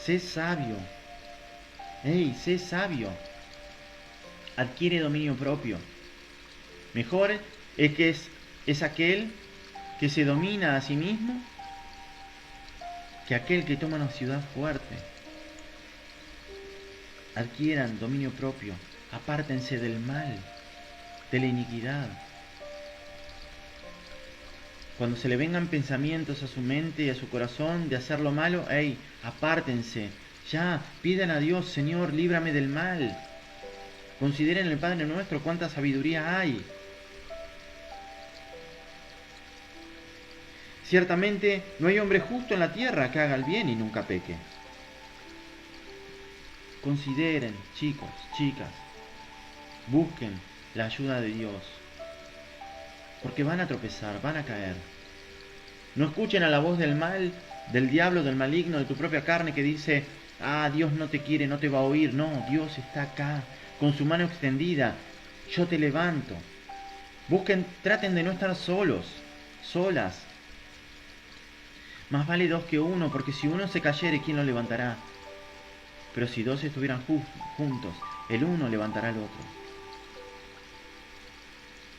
Sé sabio. Sé sabio. Adquiere dominio propio. Mejor es aquel que se domina a sí mismo que aquel que toma una ciudad fuerte. Adquieran dominio propio. Apártense del mal, de la iniquidad. Cuando se le vengan pensamientos a su mente y a su corazón de hacer lo malo, apártense. Ya, pidan a Dios, Señor, líbrame del mal. Consideren el Padre Nuestro, cuánta sabiduría hay. Ciertamente no hay hombre justo en la tierra que haga el bien y nunca peque. Consideren, chicos, chicas, busquen la ayuda de Dios, porque van a tropezar, van a caer. No escuchen a la voz del mal, del diablo, del maligno, de tu propia carne que dice, Dios no te quiere, no te va a oír. No, Dios está acá, con su mano extendida. Yo te levanto. Traten de no estar solos, solas. Más vale 2 que 1, porque si uno se cayere, ¿quién lo levantará? Pero si 2 estuvieran juntos, el uno levantará al otro.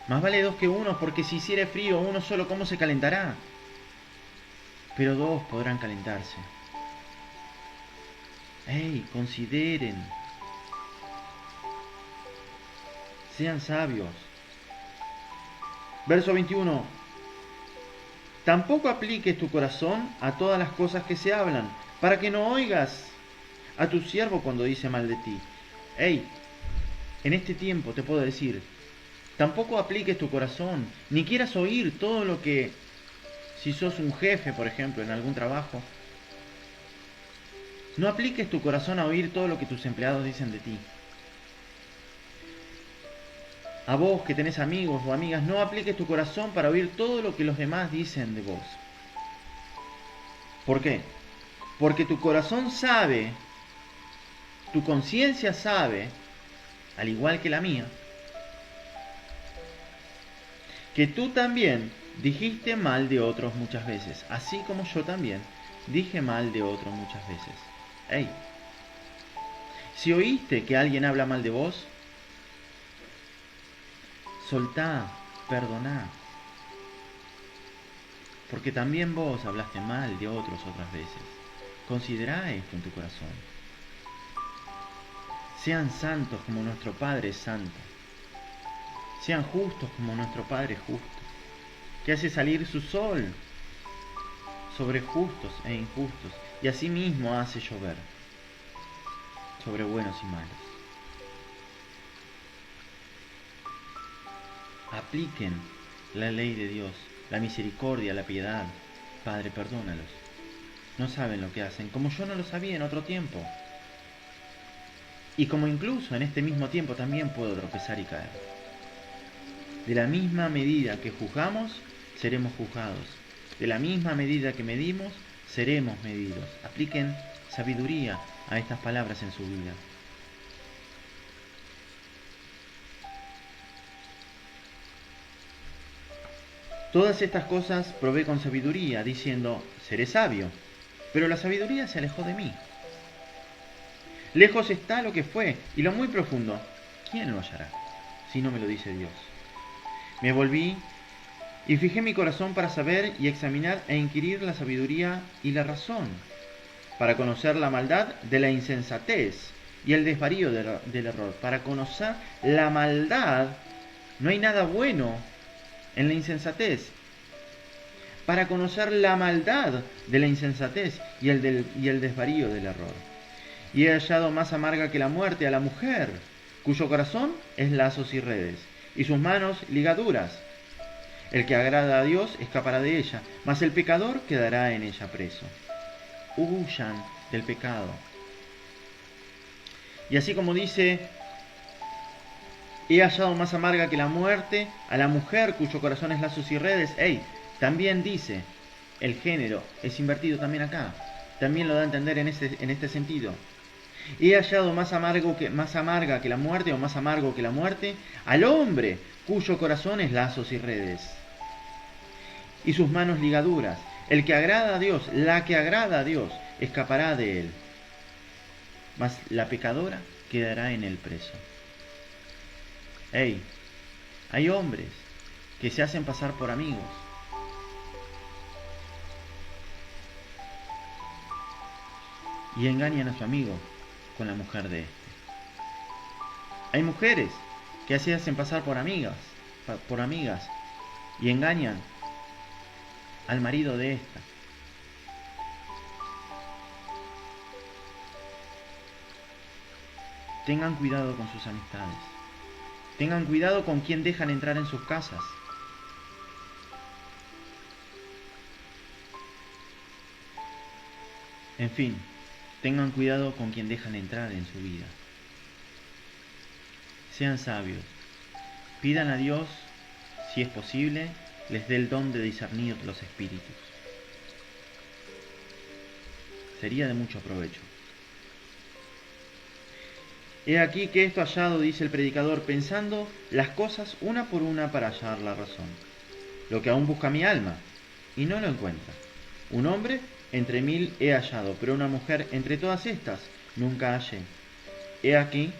Más vale 2 que 1, porque si hiciere frío uno solo, ¿cómo se calentará? Pero 2 podrán calentarse. Consideren. Sean sabios. Verso 21. Tampoco apliques tu corazón a todas las cosas que se hablan, para que no oigas a tu siervo cuando dice mal de ti. En este tiempo te puedo decir, tampoco apliques tu corazón, ni quieras oír todo lo que, si sos un jefe, por ejemplo, en algún trabajo, no apliques tu corazón a oír todo lo que tus empleados dicen de ti. A vos que tenés amigos o amigas, no apliques tu corazón para oír todo lo que los demás dicen de vos. ¿Por qué? Porque tu corazón sabe, tu conciencia sabe, al igual que la mía, que tú también dijiste mal de otros muchas veces, así como yo también dije mal de otros muchas veces. Si oíste que alguien habla mal de vos, soltá, perdoná, porque también vos hablaste mal de otros otras veces. Considerá esto en tu corazón. Sean santos como nuestro Padre es santo. Sean justos como nuestro Padre es justo, que hace salir su sol sobre justos e injustos, y asimismo hace llover sobre buenos y malos. Apliquen la ley de Dios, la misericordia, la piedad. Padre, perdónalos. No saben lo que hacen, como yo no lo sabía en otro tiempo. Y como incluso en este mismo tiempo también puedo tropezar y caer. De la misma medida que juzgamos, seremos juzgados. De la misma medida que medimos, seremos medidos. Apliquen sabiduría a estas palabras en su vida. Todas estas cosas probé con sabiduría, diciendo, seré sabio. Pero la sabiduría se alejó de mí. Lejos está lo que fue, y lo muy profundo, ¿quién lo hallará? Si no me lo dice Dios. Me volví y fijé mi corazón para saber y examinar e inquirir la sabiduría y la razón, para conocer la maldad de la insensatez y el desvarío del error. Para conocer la maldad, no hay nada bueno en la insensatez. Para conocer la maldad de la insensatez y el desvarío del error. Y he hallado más amarga que la muerte a la mujer, cuyo corazón es lazos y redes, y sus manos ligaduras. El que agrada a Dios escapará de ella, mas el pecador quedará en ella preso. Huyan del pecado. Y así como dice, he hallado más amarga que la muerte a la mujer cuyo corazón es lazos y redes. También dice, el género es invertido también acá. También lo da a entender en este sentido. He hallado más amarga que la muerte, o más amargo que la muerte, al hombre cuyo corazón es lazos y redes, y sus manos ligaduras. El que agrada a Dios, la que agrada a Dios, escapará de él, mas la pecadora quedará en el preso. Hey, hay hombres que se hacen pasar por amigos. Y engañan a su amigo con la mujer de este. Hay mujeres que se hacen pasar por amigas y engañan al marido de esta. Tengan cuidado con sus amistades. Tengan cuidado con quién dejan entrar en sus casas. En fin, tengan cuidado con quien dejan entrar en su vida. Sean sabios. Pidan a Dios, si es posible, les dé el don de discernir los espíritus. Sería de mucho provecho. He aquí que esto hallado, dice el predicador, pensando las cosas una por una para hallar la razón. Lo que aún busca mi alma, y no lo encuentra. Un hombre entre 1000 he hallado, pero una mujer entre todas estas nunca hallé. He aquí,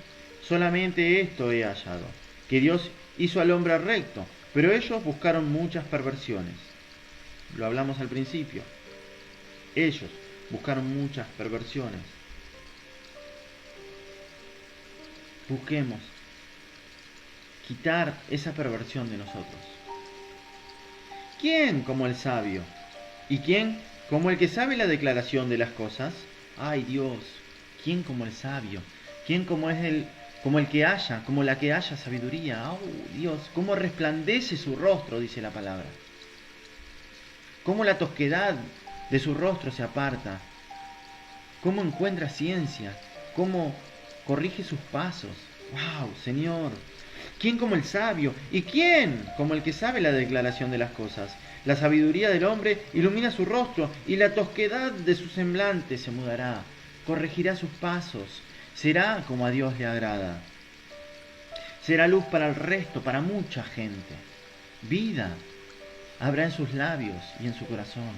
solamente esto he hallado, que Dios hizo al hombre recto, pero ellos buscaron muchas perversiones. Lo hablamos al principio. Ellos buscaron muchas perversiones. Busquemos quitar esa perversión de nosotros. ¿Quién como el sabio? ¿Y quién como el que sabe la declaración de las cosas? ¡Ay Dios! ¿Quién como el sabio? ¿Quién como el que haya, como la que haya sabiduría? ¡Oh Dios! ¿Cómo resplandece su rostro?, dice la palabra. ¿Cómo la tosquedad de su rostro se aparta? ¿Cómo encuentra ciencia? ¿Cómo corrige sus pasos? ¡Wow, Señor! ¿Quién como el sabio? ¿Y quién como el que sabe la declaración de las cosas? La sabiduría del hombre ilumina su rostro, y la tosquedad de su semblante se mudará. Corregirá sus pasos. Será como a Dios le agrada. Será luz para el resto, para mucha gente. Vida habrá en sus labios y en su corazón.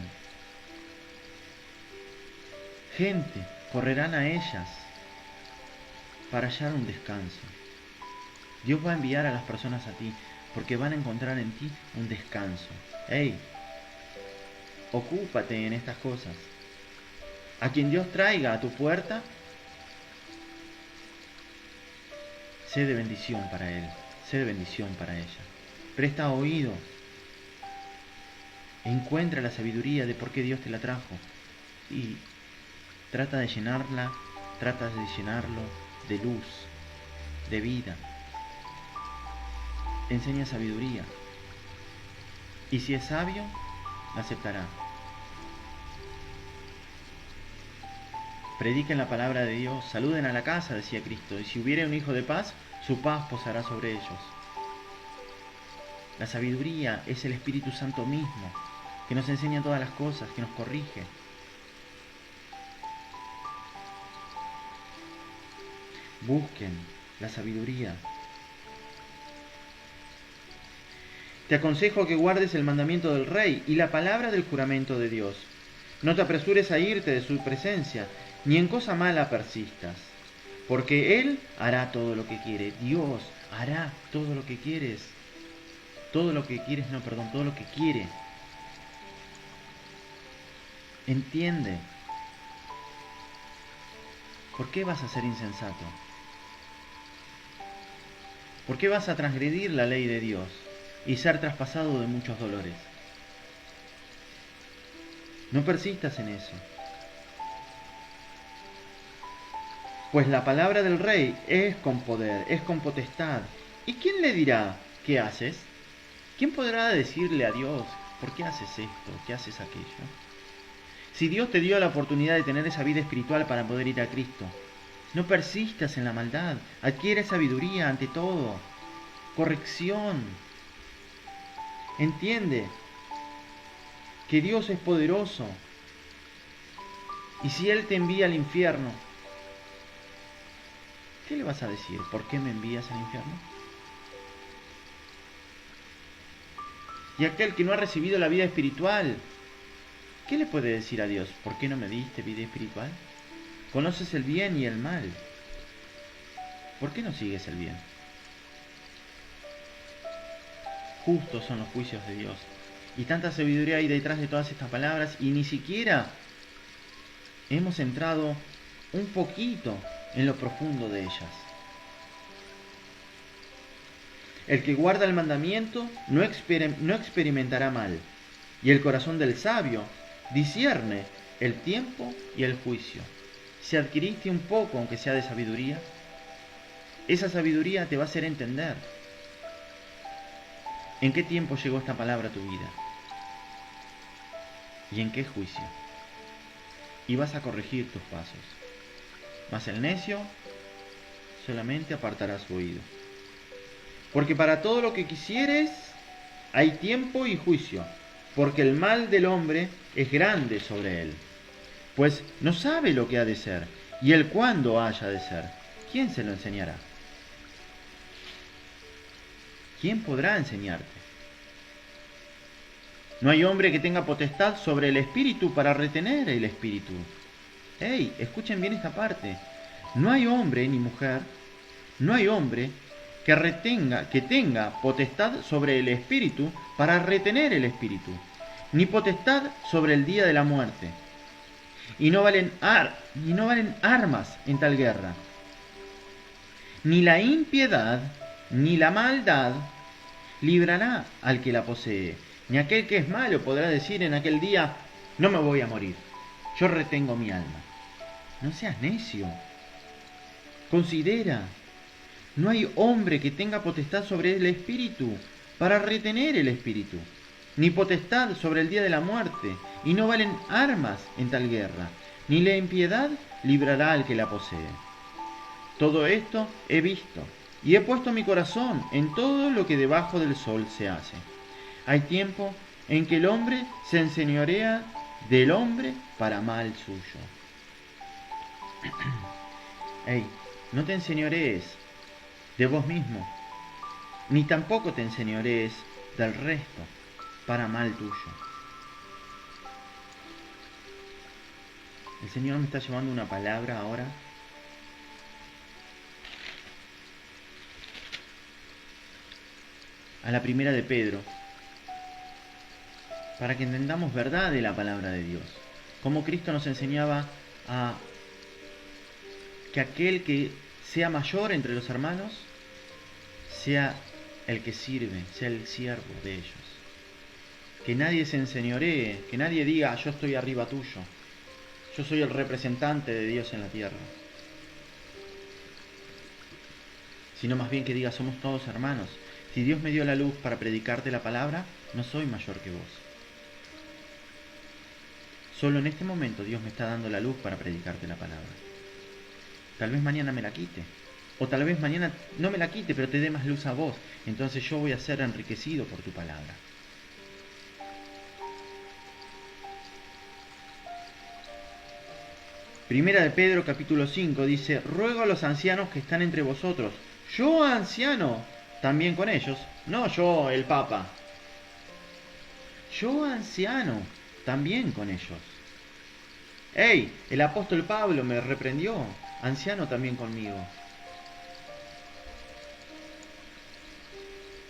Gente correrán a ellas para hallar un descanso. Dios va a enviar a las personas a ti porque van a encontrar en ti un descanso. ¡Hey! Ocúpate en estas cosas. A quien Dios traiga a tu puerta, sé de bendición para él, sé de bendición para ella. Presta oído. Encuentra la sabiduría de por qué Dios te la trajo y trata de llenarla, trata de llenarlo de luz, de vida. Enseña sabiduría. Y si es sabio, la aceptará. Prediquen la palabra de Dios, saluden a la casa, decía Cristo, y si hubiere un hijo de paz, su paz posará sobre ellos. La sabiduría es el Espíritu Santo mismo, que nos enseña todas las cosas, que nos corrige. Busquen la sabiduría. Te aconsejo que guardes el mandamiento del Rey y la palabra del juramento de Dios. No te apresures a irte de su presencia, ni en cosa mala persistas, porque Él hará todo lo que quiere. Dios hará todo lo que quieres. Todo lo que quiere. Entiende. ¿Por qué vas a ser insensato? ¿Por qué vas a transgredir la ley de Dios y ser traspasado de muchos dolores? No persistas en eso. Pues la palabra del Rey es con poder, es con potestad. ¿Y quién le dirá, qué haces? ¿Quién podrá decirle a Dios, ¿por qué haces esto? ¿Qué haces aquello? Si Dios te dio la oportunidad de tener esa vida espiritual para poder ir a Cristo, no persistas en la maldad. Adquiere sabiduría ante todo. Corrección. Entiende que Dios es poderoso. Y si Él te envía al infierno, ¿qué le vas a decir? ¿Por qué me envías al infierno? Y aquel que no ha recibido la vida espiritual, ¿qué le puede decir a Dios? ¿Por qué no me diste vida espiritual? Conoces el bien y el mal. ¿Por qué no sigues el bien? Justos son los juicios de Dios. Y tanta sabiduría hay detrás de todas estas palabras y ni siquiera hemos entrado un poquito en lo profundo de ellas. El que guarda el mandamiento no experimentará mal, y el corazón del sabio discierne el tiempo y el juicio. Si adquiriste un poco, aunque sea de sabiduría, esa sabiduría te va a hacer entender en qué tiempo llegó esta palabra a tu vida y en qué juicio. Y vas a corregir tus pasos. Mas el necio solamente apartará su oído. Porque para todo lo que quisieres hay tiempo y juicio, porque el mal del hombre es grande sobre él. Pues no sabe lo que ha de ser, y el cuándo haya de ser. ¿Quién se lo enseñará? ¿Quién podrá enseñarte? No hay hombre que tenga potestad sobre el espíritu para retener el espíritu. ¡Ey! Escuchen bien esta parte. No hay hombre ni mujer, no hay hombre que tenga potestad sobre el espíritu para retener el espíritu, ni potestad sobre el día de la muerte. Y no valen armas en tal guerra. Ni la impiedad, ni la maldad librará al que la posee. Ni aquel que es malo podrá decir en aquel día, no me voy a morir, yo retengo mi alma. No seas necio. Considera, no hay hombre que tenga potestad sobre el espíritu para retener el espíritu, ni potestad sobre el día de la muerte, y no valen armas en tal guerra, ni la impiedad librará al que la posee. Todo esto he visto, y he puesto mi corazón en todo lo que debajo del sol se hace. Hay tiempo en que el hombre se enseñorea del hombre para mal suyo. Ey, no te enseñorees de vos mismo, ni tampoco te enseñorees del resto para mal tuyo. El Señor me está llevando una palabra ahora a la primera de Pedro, para que entendamos verdad de la palabra de Dios. Como Cristo nos enseñaba a que aquel que sea mayor entre los hermanos sea el que sirve, sea el siervo de ellos. Que nadie se enseñoree, que nadie diga yo estoy arriba tuyo, yo soy el representante de Dios en la tierra. Sino más bien que diga somos todos hermanos. Si Dios me dio la luz para predicarte la palabra, no soy mayor que vos. Solo en este momento Dios me está dando la luz para predicarte la palabra. Tal vez mañana me la quite. O tal vez mañana no me la quite, pero te dé más luz a vos. Entonces yo voy a ser enriquecido por tu palabra. Primera de Pedro capítulo 5 dice, ruego a los ancianos que están entre vosotros. Yo anciano, también con ellos. No yo, el Papa. Yo anciano, también con ellos. ¡Ey! El apóstol Pablo me reprendió, anciano también conmigo.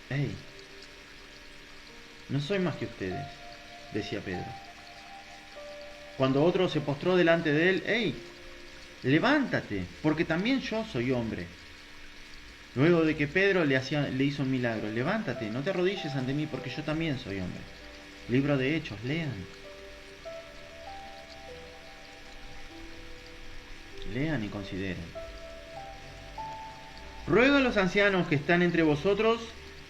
¡Ey! No soy más que ustedes, decía Pedro. Cuando otro se postró delante de él, ¡ey! Levántate, porque también yo soy hombre. Luego de que Pedro le hizo un milagro, levántate, no te arrodilles ante mí, porque yo también soy hombre. Libro de Hechos, lean. Lean y consideren. Ruego a los ancianos que están entre vosotros,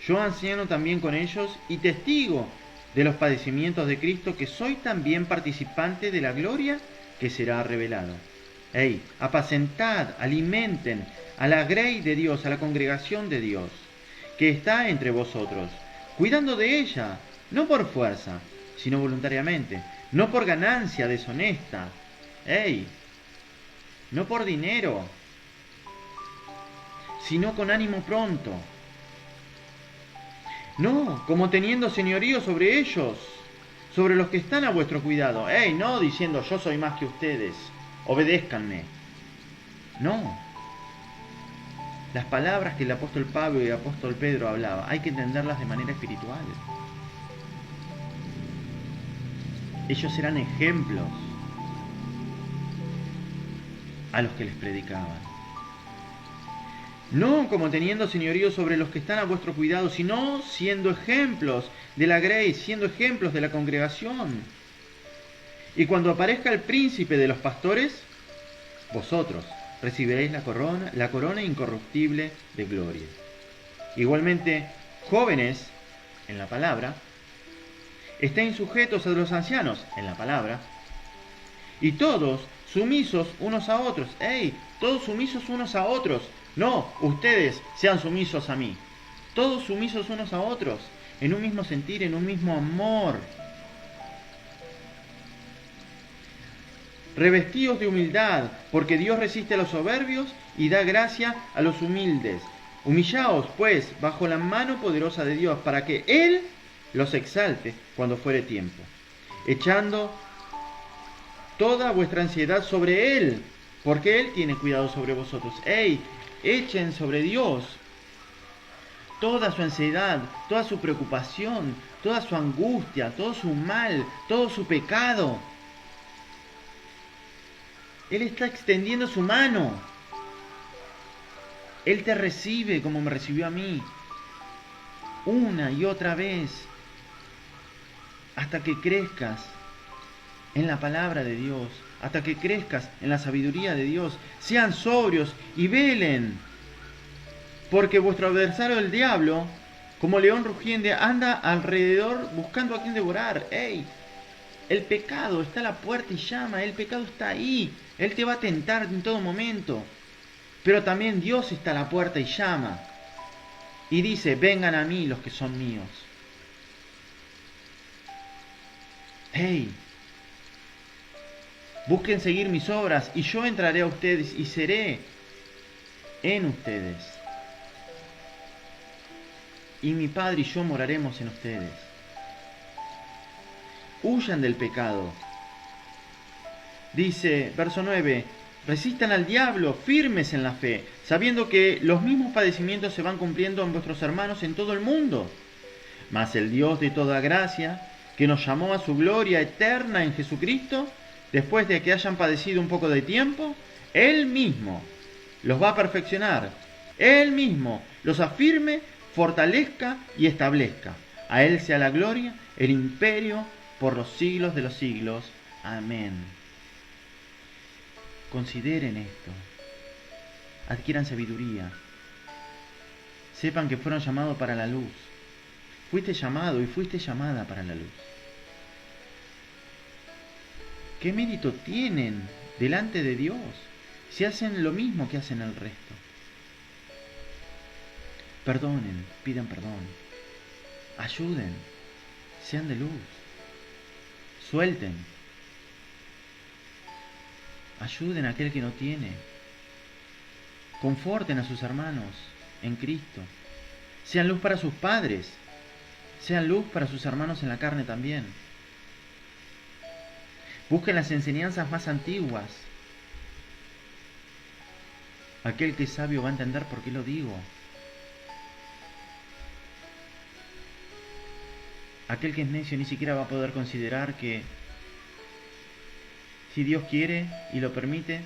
yo anciano también con ellos, y testigo de los padecimientos de Cristo, que soy también participante de la gloria que será revelado. Ey, apacentad, alimenten a la grey de Dios, a la congregación de Dios, que está entre vosotros, cuidando de ella, no por fuerza, sino voluntariamente, no por ganancia deshonesta, no por dinero, sino con ánimo pronto, no como teniendo señorío sobre ellos, sobre los que están a vuestro cuidado, no diciendo yo soy más que ustedes, obedézcanme, no. Las palabras que el apóstol Pablo y el apóstol Pedro hablaba, hay que entenderlas de manera espiritual. Ellos eran ejemplos a los que les predicaban. No como teniendo señorío sobre los que están a vuestro cuidado, sino siendo ejemplos de la grace, siendo ejemplos de la congregación. Y cuando aparezca el príncipe de los pastores, vosotros recibiréis la corona incorruptible de gloria. Igualmente, jóvenes, en la palabra, estén sujetos a los ancianos, en la palabra, y todos sumisos unos a otros. Todos sumisos unos a otros. No, ustedes sean sumisos a mí. Todos sumisos unos a otros, en un mismo sentir, en un mismo amor. Revestidos de humildad, porque Dios resiste a los soberbios y da gracia a los humildes. Humillaos, pues, bajo la mano poderosa de Dios, para que Él los exalte cuando fuere tiempo, echando toda vuestra ansiedad sobre Él, porque Él tiene cuidado sobre vosotros. Echen sobre Dios toda su ansiedad, toda su preocupación, toda su angustia, todo su mal, todo su pecado. Él está extendiendo su mano. Él te recibe como me recibió a mí, una y otra vez, hasta que crezcas en la palabra de Dios, hasta que crezcas en la sabiduría de Dios. Sean sobrios y velen, porque vuestro adversario el diablo, como león rugiente, anda alrededor buscando a quien devorar. El pecado está a la puerta y llama, el pecado está ahí, él te va a tentar en todo momento, pero también Dios está a la puerta y llama, y dice, vengan a mí los que son míos. Busquen seguir mis obras y yo entraré a ustedes y seré en ustedes. Y mi Padre y yo moraremos en ustedes. Huyan del pecado. Dice, verso 9, resistan al diablo, firmes en la fe, sabiendo que los mismos padecimientos se van cumpliendo en vuestros hermanos en todo el mundo. Mas el Dios de toda gracia, que nos llamó a su gloria eterna en Jesucristo, después de que hayan padecido un poco de tiempo, Él mismo los va a perfeccionar. Él mismo los afirme, fortalezca y establezca. A Él sea la gloria, el imperio, por los siglos de los siglos. Amén. Consideren esto. Adquieran sabiduría. Sepan que fueron llamados para la luz. Fuiste llamado y fuiste llamada para la luz. ¿Qué mérito tienen delante de Dios si hacen lo mismo que hacen el resto? Perdonen, pidan perdón. Ayuden, sean de luz. Suelten. Ayuden a aquel que no tiene. Conforten a sus hermanos en Cristo. Sean luz para sus padres. Sean luz para sus hermanos en la carne también. Busquen las enseñanzas más antiguas. Aquel que es sabio va a entender por qué lo digo. Aquel que es necio ni siquiera va a poder considerar que, si Dios quiere y lo permite,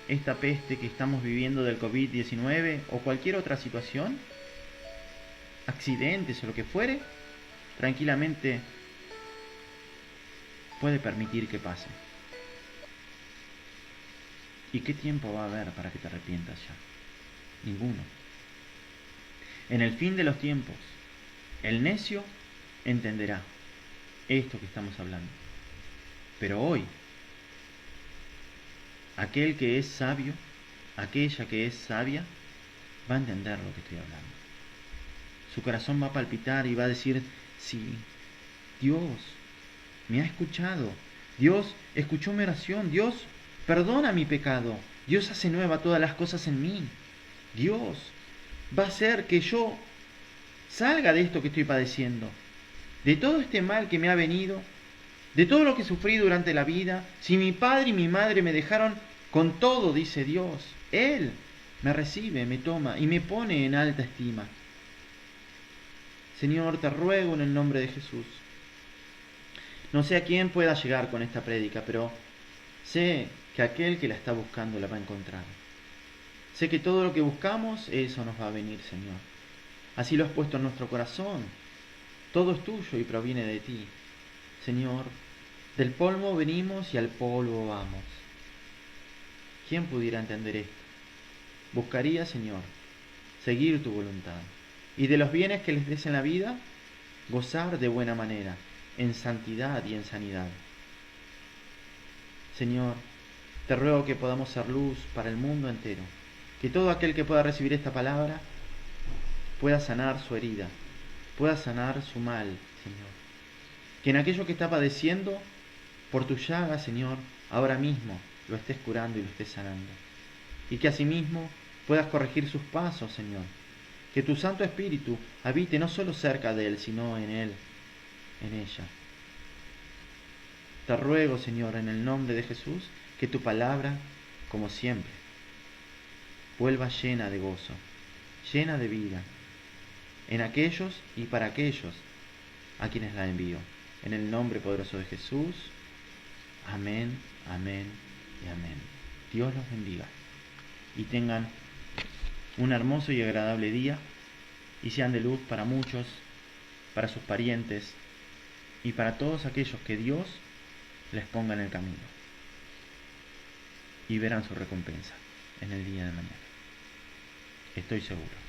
esta peste que estamos viviendo del COVID-19 o cualquier otra situación, accidentes o lo que fuere, tranquilamente puede permitir que pase. ¿Y qué tiempo va a haber para que te arrepientas ya? Ninguno. En el fin de los tiempos, el necio entenderá esto que estamos hablando. Pero hoy, aquel que es sabio, aquella que es sabia, va a entender lo que estoy hablando. Su corazón va a palpitar y va a decir, sí, Dios me ha escuchado. Dios escuchó mi oración. Dios perdona mi pecado. Dios hace nueva todas las cosas en mí. Dios va a hacer que yo salga de esto que estoy padeciendo, de todo este mal que me ha venido, de todo lo que sufrí durante la vida. Si mi padre y mi madre me dejaron, con todo, dice Dios, Él me recibe, me toma y me pone en alta estima. Señor, te ruego en el nombre de Jesús. No sé a quién pueda llegar con esta prédica, pero sé que aquel que la está buscando la va a encontrar. Sé que todo lo que buscamos, eso nos va a venir, Señor. Así lo has puesto en nuestro corazón. Todo es tuyo y proviene de ti. Señor, del polvo venimos y al polvo vamos. ¿Quién pudiera entender esto? Buscaría, Señor, seguir tu voluntad. Y de los bienes que les des en la vida, gozar de buena manera, en santidad y en sanidad. Señor, te ruego que podamos ser luz para el mundo entero. Que todo aquel que pueda recibir esta palabra pueda sanar su herida, pueda sanar su mal, Señor. Que en aquello que está padeciendo, por tu llaga, Señor, ahora mismo lo estés curando y lo estés sanando. Y que asimismo puedas corregir sus pasos, Señor. Que tu Santo Espíritu habite no solo cerca de él, sino en él, en ella. Te ruego, Señor, en el nombre de Jesús, que tu palabra, como siempre, vuelva llena de gozo, llena de vida, en aquellos y para aquellos a quienes la envío. En el nombre poderoso de Jesús. Amén, amén y amén. Dios los bendiga y tengan un hermoso y agradable día y sean de luz para muchos, para sus parientes y para todos aquellos que Dios les ponga en el camino. Y verán su recompensa en el día de mañana. Estoy seguro.